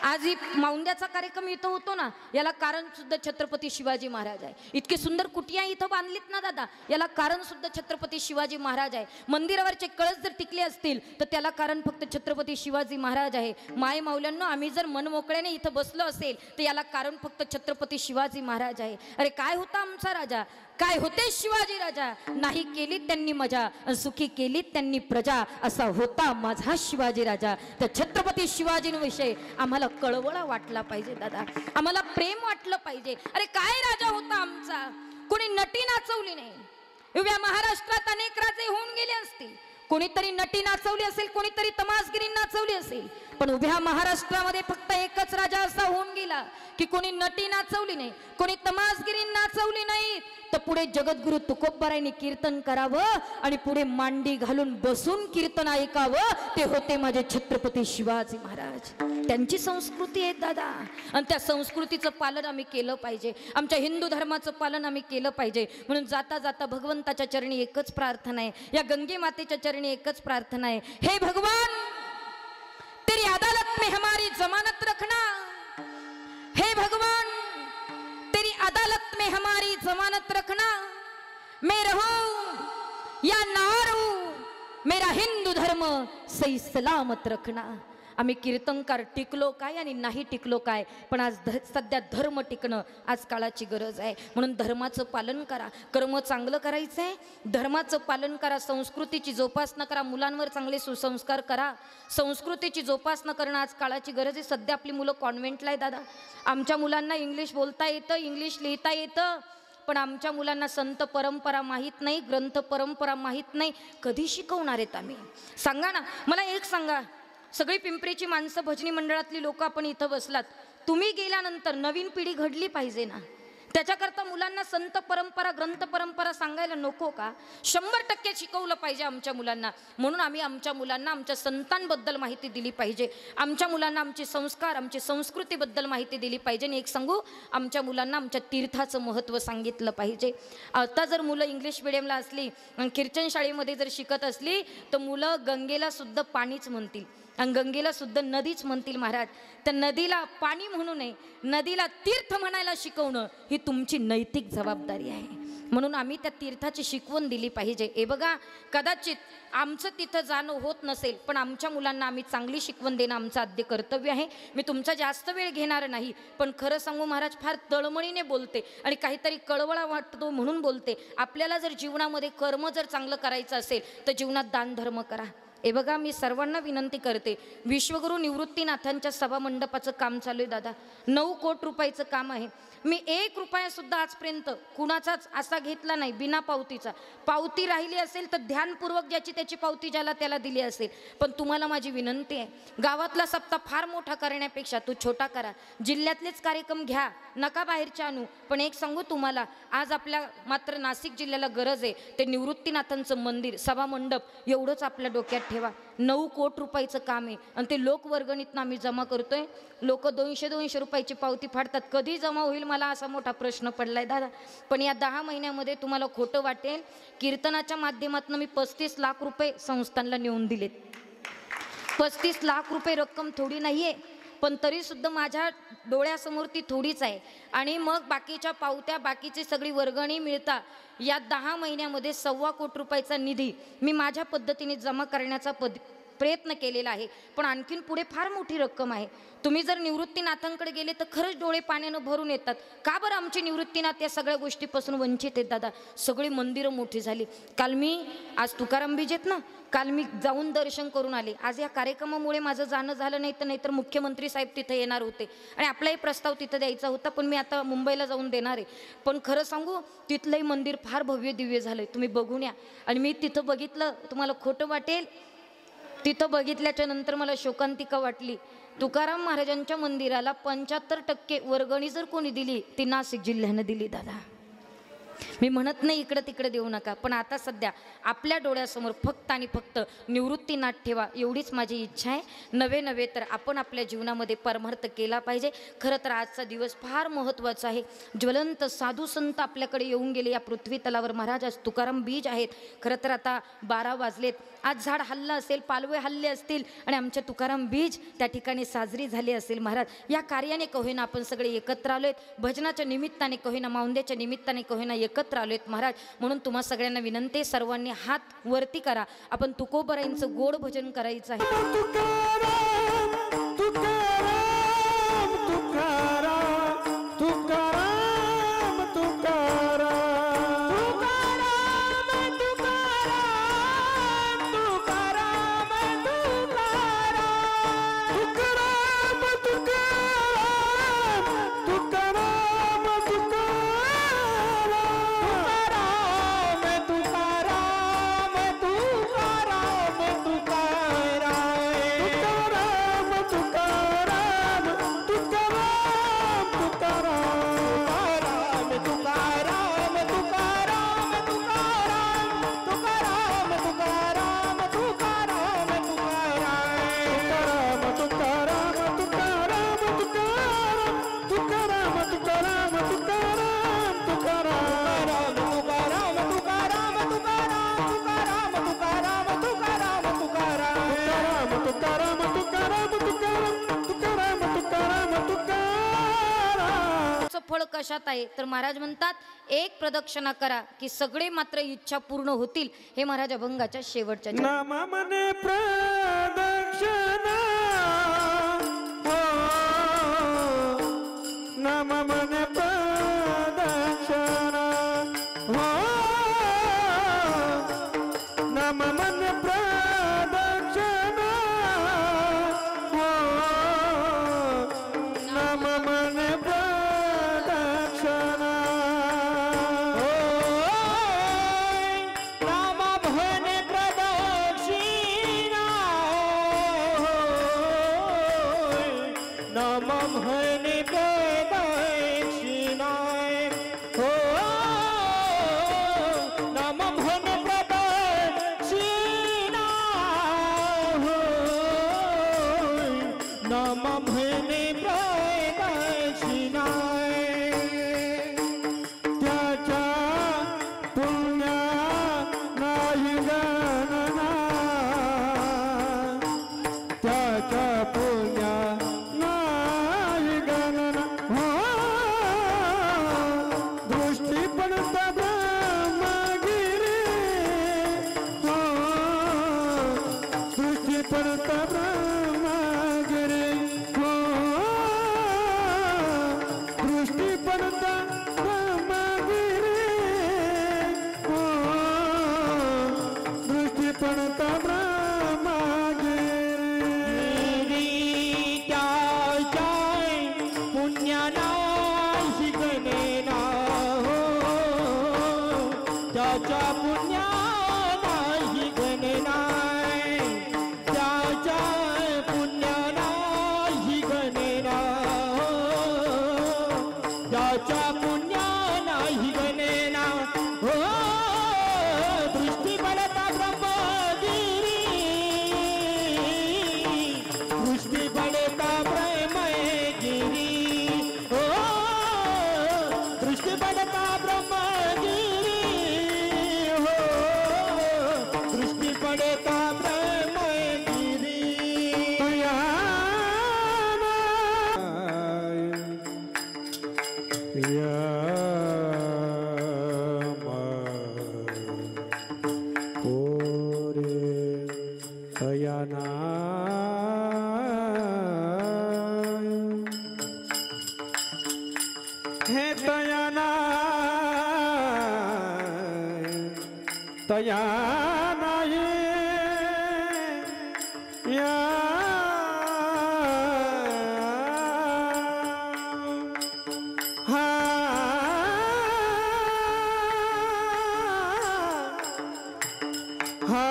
आज ही माऊंद्याचा कार्यक्रम इथं होतो ना, याला कारण सुद्धा छत्रपती शिवाजी महाराज आहे. इतकी सुंदर कुटिया इथं बांधलीत ना दादा, याला कारण सुद्धा छत्रपती शिवाजी महाराज आहे. मंदिरावरचे कळस जर टिकले असतील तर त्याला कारण फक्त छत्रपती शिवाजी महाराज आहे. माय माऊल्यांनो, आम्ही जर मनमोकळ्याने इथं बसलो असेल तर याला कारण फक्त छत्रपती शिवाजी महाराज आहे. अरे काय होता आमचा राजा, काय होते शिवाजी राजा, नाही केली त्यांनी मजा, सुखी केली त्यांनी प्रजा, असा होता माझा शिवाजी राजा. तर छत्रपती शिवाजींविषयी आम्हाला कळवळा वाटला पाहिजे दादा, आम्हाला प्रेम वाटलं पाहिजे. अरे काय राजा होता आमचा, कोणी नटी नाचवली नाही. उभ्या महाराष्ट्रात अनेक राजे होऊन गेले असतील, कोणीतरी नटी नाचवली असेल, कोणीतरी तमासगिरी नाचवली असेल, पण उभ्या महाराष्ट्रामध्ये फक्त एकच राजा असा होऊन गेला की कोणी नटी नाचवली नाही, कोणी तमासगिरी नाचवली नाही, तर पुढे जगद्गुरु तुकोबारायांनी कीर्तन करावं आणि पुढे मांडी घालून बसून कीर्तन ऐकावं, ते होते माझे छत्रपती शिवाजी महाराज. त्यांची संस्कृती आहे दादा, आणि त्या संस्कृतीचं पालन आम्ही केलं पाहिजे, आमच्या हिंदू धर्माचं पालन आम्ही केलं पाहिजे. म्हणून जाता जाता भगवंताच्या चरणी एकच प्रार्थना आहे, या गंगे मातेच्या चरणी एकच प्रार्थना आहे, हे भगवान तेरी अदालत में हमारी जमानत रखना, हे भगवान तेरी अदालत में हमारी जमानत रखना, मैं रहूं या ना रहूं मेरा हिंदू धर्म सही सलामत रखना. आम्ही कीर्तनकार टिकलो काय आणि नाही टिकलो काय, पण आज सध्या धर्म टिकणं आज काळाची गरज आहे. म्हणून धर्माचं पालन करा, कर्म चांगलं करायचं आहे, धर्माचं पालन करा, संस्कृतीची जोपासना करा, मुलांवर चांगले सुसंस्कार करा. संस्कृतीची जोपासना करणं आज काळाची गरज आहे. सध्या आपली मुलं कॉन्व्हेंटला आहे दादा, आमच्या मुलांना इंग्लिश बोलता येतं, इंग्लिश लिहिता येतं, पण आमच्या मुलांना संत परंपरा माहीत नाही, ग्रंथ परंपरा माहीत नाही. कधी शिकवणार आहेत आम्ही? सांगा ना मला, एक सांगा. सगळी पिंपरीची माणसं, भजनी मंडळातली लोक आपण इथं बसलात, तुम्ही गेल्यानंतर नवीन पिढी घडली पाहिजे ना, त्याच्याकरता मुलांना संत परंपरा, ग्रंथ परंपरा सांगायला नको का? 100% शिकवलं पाहिजे आमच्या मुलांना. म्हणून आम्ही आमच्या मुलांना आमच्या संतांबद्दल माहिती दिली पाहिजे, आमच्या मुलांना आमचे संस्कार, आमची संस्कृतीबद्दल माहिती दिली पाहिजे. आणि एक सांगू, आमच्या मुलांना आमच्या तीर्थाचं महत्त्व सांगितलं पाहिजे. आता जर मुलं इंग्लिश मिडियमला असली आणि ख्रिश्चन शाळेमध्ये जर शिकत असली तर मुलं गंगेला सुद्धा पाणीच म्हणतील आणि गंगेला सुद्धा नदीच म्हणतील महाराज. तर नदीला पाणी म्हणू नये, नदीला तीर्थ म्हणायला शिकवणं ही तुमची नैतिक जबाबदारी आहे. म्हणून आम्ही त्या तीर्थाची शिकवण दिली पाहिजे. हे बघा, कदाचित आमचं तिथं जाणं होत नसेल, पण आमच्या मुलांना आम्ही चांगली शिकवण देणं आमचं आद्य कर्तव्य आहे. मी तुमचा जास्त वेळ घेणार नाही, पण खरं सांगू महाराज, फार तळमळीने बोलते आणि काहीतरी कळवळा वाटतो म्हणून बोलते. आपल्याला जर जीवनामध्ये कर्म जर चांगलं करायचं असेल तर जीवनात दान धर्म करा, हे बघा, मी सर्वांना विनंती करते, विश्वगुरू निवृत्तीनाथांच्या सभा मंडपाचं काम चालू आहे दादा. 9 कोटी रुपयाचं काम आहे. मी 1 रुपया सुद्धा आजपर्यंत कुणाचाच असा घेतला नाही बिना पावतीचा. पावती राहिली असेल तर ध्यानपूर्वक ज्याची त्याची पावती ज्याला त्याला दिली असेल. पण तुम्हाला माझी विनंती आहे, गावातला सप्ताह फार मोठा करण्यापेक्षा तो छोटा करा. जिल्ह्यातलेच कार्यक्रम घ्या, नका बाहेरच्या आणू. पण एक सांगू तुम्हाला, आज आपल्या मात्र नाशिक जिल्ह्याला गरज आहे ते निवृत्तीनाथांचं मंदिर, सभा मंडप एवढंच आपल्या डोक्यात ठेवा. 9 कोटी रुपयाचं काम आहे आणि ते लोकवर्गणीतनं आम्ही जमा करतोय. लोक 200-200 रुपयाची पावती फाडतात. कधी जमा होईल मला असा मोठा प्रश्न पडलाय दादा. पण या 10 महिन्यामध्ये तुम्हाला खोटं वाटेल, कीर्तनाच्या माध्यमातून मी 35 लाख रुपये संस्थांना नेऊन दिलेत. 35 लाख रुपये रक्कम थोडी नाहीये, पण तरी सुद्धा माझ्या डोळ्यासमोर ती थोडीच आहे. आणि मग बाकीच्या पावत्या, बाकीची सगळी वर्गणी मिळता या 10 महिन्यामध्ये 1.25 कोटी रुपयाचा निधी मी माझ्या पद्धतीने जमा करण्याचा प्रयत्न केलेला आहे. पण आणखीन पुढे फार मोठी रक्कम आहे. तुम्ही जर निवृत्तीनाथांकडे गेले तर खरंच डोळे पाण्यानं भरून येतात. का बरं आमचे निवृत्तीनाथ या सगळ्या गोष्टीपासून वंचित आहेत दादा? सगळी मंदिरं मोठी झाली. आज तुकाराम बीज आहेत ना, काल मी जाऊन दर्शन करून आले. आज या कार्यक्रमामुळे माझं जाणं झालं नाहीतर मुख्यमंत्री साहेब तिथे येणार होते आणि आपलाही प्रस्ताव तिथं द्यायचा होता. पण मी आता मुंबईला जाऊन देणार आहे. पण खरं सांगू, तिथलंही मंदिर फार भव्य दिव्य झालंय. तुम्ही बघून या. आणि मी तिथं बघितलं, तुम्हाला खोटं वाटेल, तिथं बघितल्याच्या नंतर मला शोकांतिका वाटली. तुकाराम महाराजांच्या मंदिराला 75% वर्गणी जर कोणी दिली ती नाशिक जिल्ह्यानं दिली दादा. मी म्हणत नाही इकडे तिकडे देऊ नका, पण आता सध्या आपल्या डोळ्यासमोर फक्त आणि फक्त निवृत्तीनाथ ठेवा, एवढीच माझी इच्छा आहे. नवे तर आपण आपल्या जीवनामध्ये परमार्थ केला पाहिजे. खरं तर आजचा दिवस फार महत्त्वाचा आहे. ज्वलंत साधू संत आपल्याकडे येऊन गेले या पृथ्वी तलावर. महाराज आज तुकाराम बीज आहेत. खरं तर आता 12 वाजलेत. आज झाड हल्लं असेल, पालवे हल्ले असतील आणि आमच्या तुकाराम बीज त्या ठिकाणी साजरी झाली असेल. महाराज, या कार्याने कहोना आपण सगळे एकत्र आलोय. भजनाच्या निमित्ताने कहोना, माऊंद्याच्या निमित्ताने कहोना एकत्र आलोय महाराज. म्हणून तुम्हा सगळ्यांना विनंती, सर्वांनी हात वरती करा. आपण तुकोबरायांचं गोड भजन करायचं आहे. फळ कशात आहे तर महाराज म्हणतात, एक प्रदक्षिणा करा की सगळे मात्र इच्छा पूर्ण होतील. हे महाराज अभंगाच्या शेवटच्या नाम मने प्रदक्षिणा, नाम मने प्रदक्षिणा, नाम मने प्रदक्षिणा, नाम मने त्याच्या पुण्या नाही गणेना हो दृष्टी पडता ब्रह्मगिरी दृष्टी पडता ब्रह्मगिरी हो दृष्टी पडता ब्रह्मगिरी हो दृष्टी पडता ब्रह्मगिरी हे तयाना तया नाही या हा हा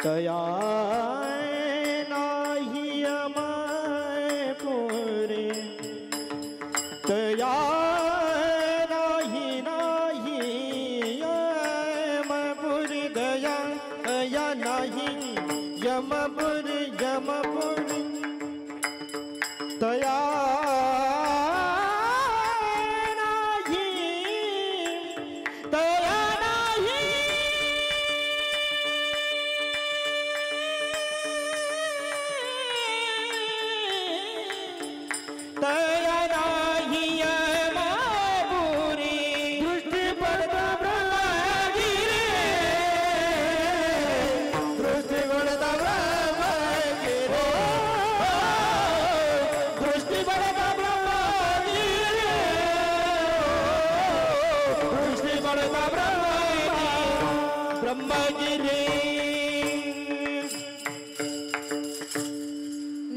तया नाही अमाय पुरे तया नाही नाही यमपुरी दया या नाही यमपुरी यमपुरी तया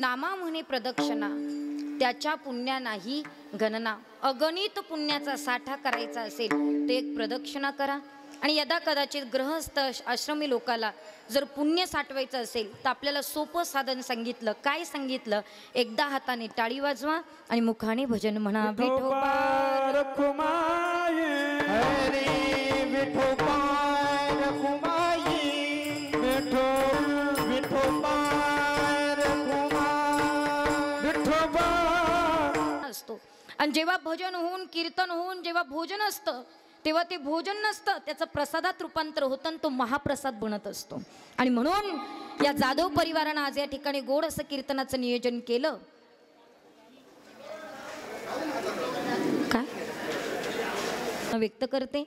नामा म्हणे प्रदक्षिणा त्याच्या पुण्या नाही गणना अगणित पुण्याचा साठा करायचा असेल ते एक प्रदक्षिणा करा आणि यदा कदाचित ग्रहस्थ आश्रमी लोकाला जर पुण्य साठवायचं असेल तर आपल्याला सोपं साधन सांगितलं काय सांगितलं एकदा हाताने टाळी वाजवा आणि मुखाने भजन म्हणा विठोबा रखुमाई हरी विठोबा रखुमाई विठो विठोबा असतो आणि जेव्हा भजन होऊन कीर्तन होऊन जेव्हा भोजन असतं तेव्हा ते भोजन नसतं त्याचं प्रसादात रूपांतर होतं आणि तो महाप्रसाद बनत असतो आणि म्हणून या जाधव परिवारानं आज या ठिकाणी गोड असं कीर्तनाचं नियोजन केलं काय व्यक्त करते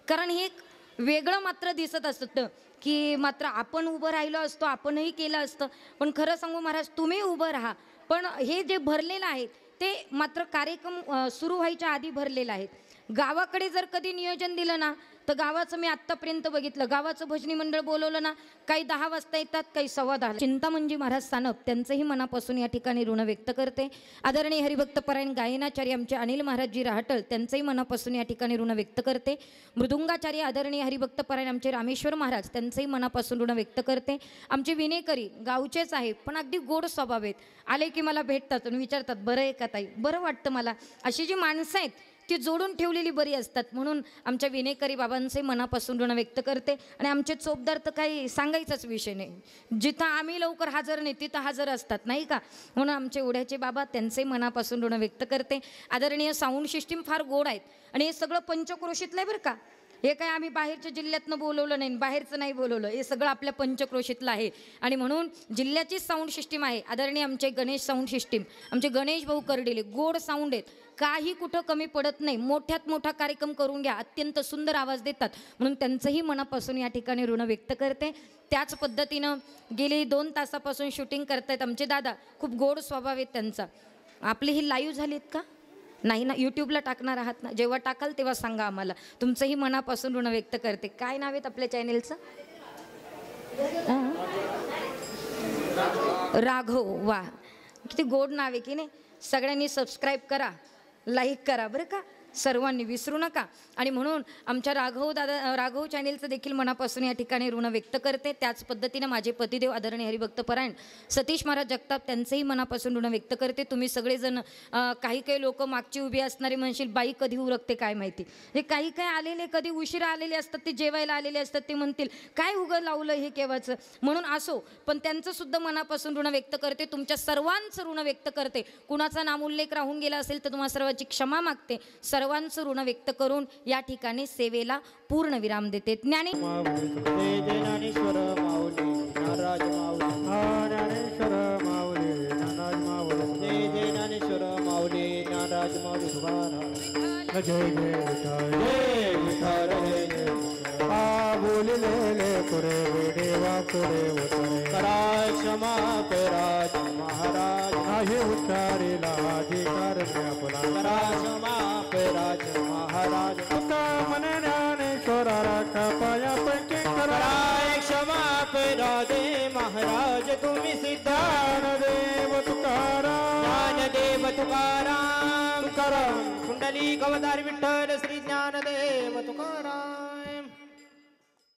कारण हे एक वेगळं मात्र दिसत असतं की मात्र आपण उभं राहिलो असतो आपणही केलं असतं पण खरं सांगू महाराज तुम्ही उभं राहा पण हे जे भरलेलं आहे ते मात्र कार्यक्रम सुरू व्हायच्या आधी भरलेलं आहे गावाकडे जर कधी नियोजन दिलं ना तर गावाचं मी आत्तापर्यंत बघितलं गावाचं भजनी मंडळ बोलवलं ना काही 10 वाजता येतात काही 10:15 चिंतामणजी महाराज सानप त्यांचंही मनापासून या ठिकाणी ऋण व्यक्त करते आदरणीय हरिभक्तपरायण गायनाचार्य आमचे अनिल महाराजजी राहटळ त्यांचंही मनापासून या ठिकाणी ऋण व्यक्त करते मृदुंगाचार्य आदरणीय हरिभक्तपरायण आमचे रामेश्वर महाराज त्यांचंही मनापासून ऋण व्यक्त करते आमचे विनेकरी गावचेच आहेत पण अगदी गोड स्वभाव आहेत आले की मला भेटतात आणि विचारतात बरं आहे का ताई बरं वाटतं मला अशी जी माणसं आहेत ती जोडून ठेवलेली बरी असतात म्हणून आमच्या विनेकरी बाबांचे मनापासून ऋण व्यक्त करते आणि आमचे चोपदार तर काही सांगायचाच विषय नाही जिथं आम्ही लवकर हजर नाही तिथं हजर असतात नाही का म्हणून आमचे ओढ्याचे बाबा त्यांचे मनापासून ऋण व्यक्त करते आदरणीय साऊंड सिस्टीम फार गोड आहेत आणि हे सगळं पंचक्रोशीतलं आहे बरं का हे काय आम्ही बाहेरच्या जिल्ह्यातनं बोलवलं नाही बाहेरचं नाही बोलवलं हे सगळं आपल्या पंचक्रोशीतलं आहे आणि म्हणून जिल्ह्याचीच साऊंड सिस्टीम आहे आदरणीय आमचे गणेश साऊंड सिस्टीम आमचे गणेश भाऊ करडेले गोड साऊंड आहेत काही कुठं कमी पडत नाही मोठ्यात मोठा कार्यक्रम करून घ्या अत्यंत सुंदर आवाज देतात म्हणून त्यांचंही मनापासून या ठिकाणी ऋण व्यक्त करते त्याच पद्धतीनं गेली 2 तासापासून शूटिंग करतायत आमचे दादा खूप गोड स्वभाव आहेत त्यांचा आपली ही लाईव्ह झालीत का नाही ना यूट्यूबला टाकणार आहात ना जेव्हा टाकाल तेव्हा सांगा आम्हाला तुमचंही मनापासून ऋण व्यक्त करते काय नाव आहेत आपल्या चॅनेलचं राघव वा किती गोड नाव आहे की नाही सगळ्यांनी सबस्क्राईब करा, लाईक करा बरं का, सर्वांनी विसरू नका. आणि म्हणून आमच्या राघव चॅनेलचं देखील मनापासून या ठिकाणी ऋण व्यक्त करते. त्याच पद्धतीनं माझे पतिदेव आदरणीय हरिभक्त परायण सतीश महाराज जगताप त्यांचंही मनापासून ऋण व्यक्त करते. तुम्ही सगळेजण काही काही लोक मागची उभी असणारे म्हणशील बाई कधी उरकते काय माहिती, हे काही काही आलेले कधी उशिरा आलेले असतात, ते जेवायला आलेले असतात, ते म्हणतील काय उगं लावलं हे केव्हाचं, म्हणून असो, पण त्यांचं सुद्धा मनापासून ऋण व्यक्त करते. तुमच्या सर्वांचं ऋण व्यक्त करते. कुणाचा नामोल्लेख राहून गेला असेल तर तुम्हा सर्वांची क्षमा मागते. सर्वांचं ऋण व्यक्त करून या ठिकाणी सेवेला पूर्ण विराम देते. ज्ञानी जय जय ज्ञानेश्वर माऊली नाराज माऊली, ज्ञानेश्वर माऊली नाराज माऊली, जय जय ज्ञानेश्वर माऊली नाराज माऊली तुकाराम. जय जय विठ्ठल जय विठ्ठल जय जय. बोललेले पुरे देवा पुरे उतरे, करा क्षमा पेराज महाराज, नाही उच्चारीला अधिकार आपला, करा क्षमा पेराज महाराज. तुका मन ज्ञानेश्वरा राखा पाया पैकी, करा क्षमा पेराजे महाराज तुम्ही सिद्धान देव तुकाराम, ज्ञानदेव तुकाराम, तुकाराम कुंडली अवतार विठ्ठल श्री ज्ञानदेव तुकाराम.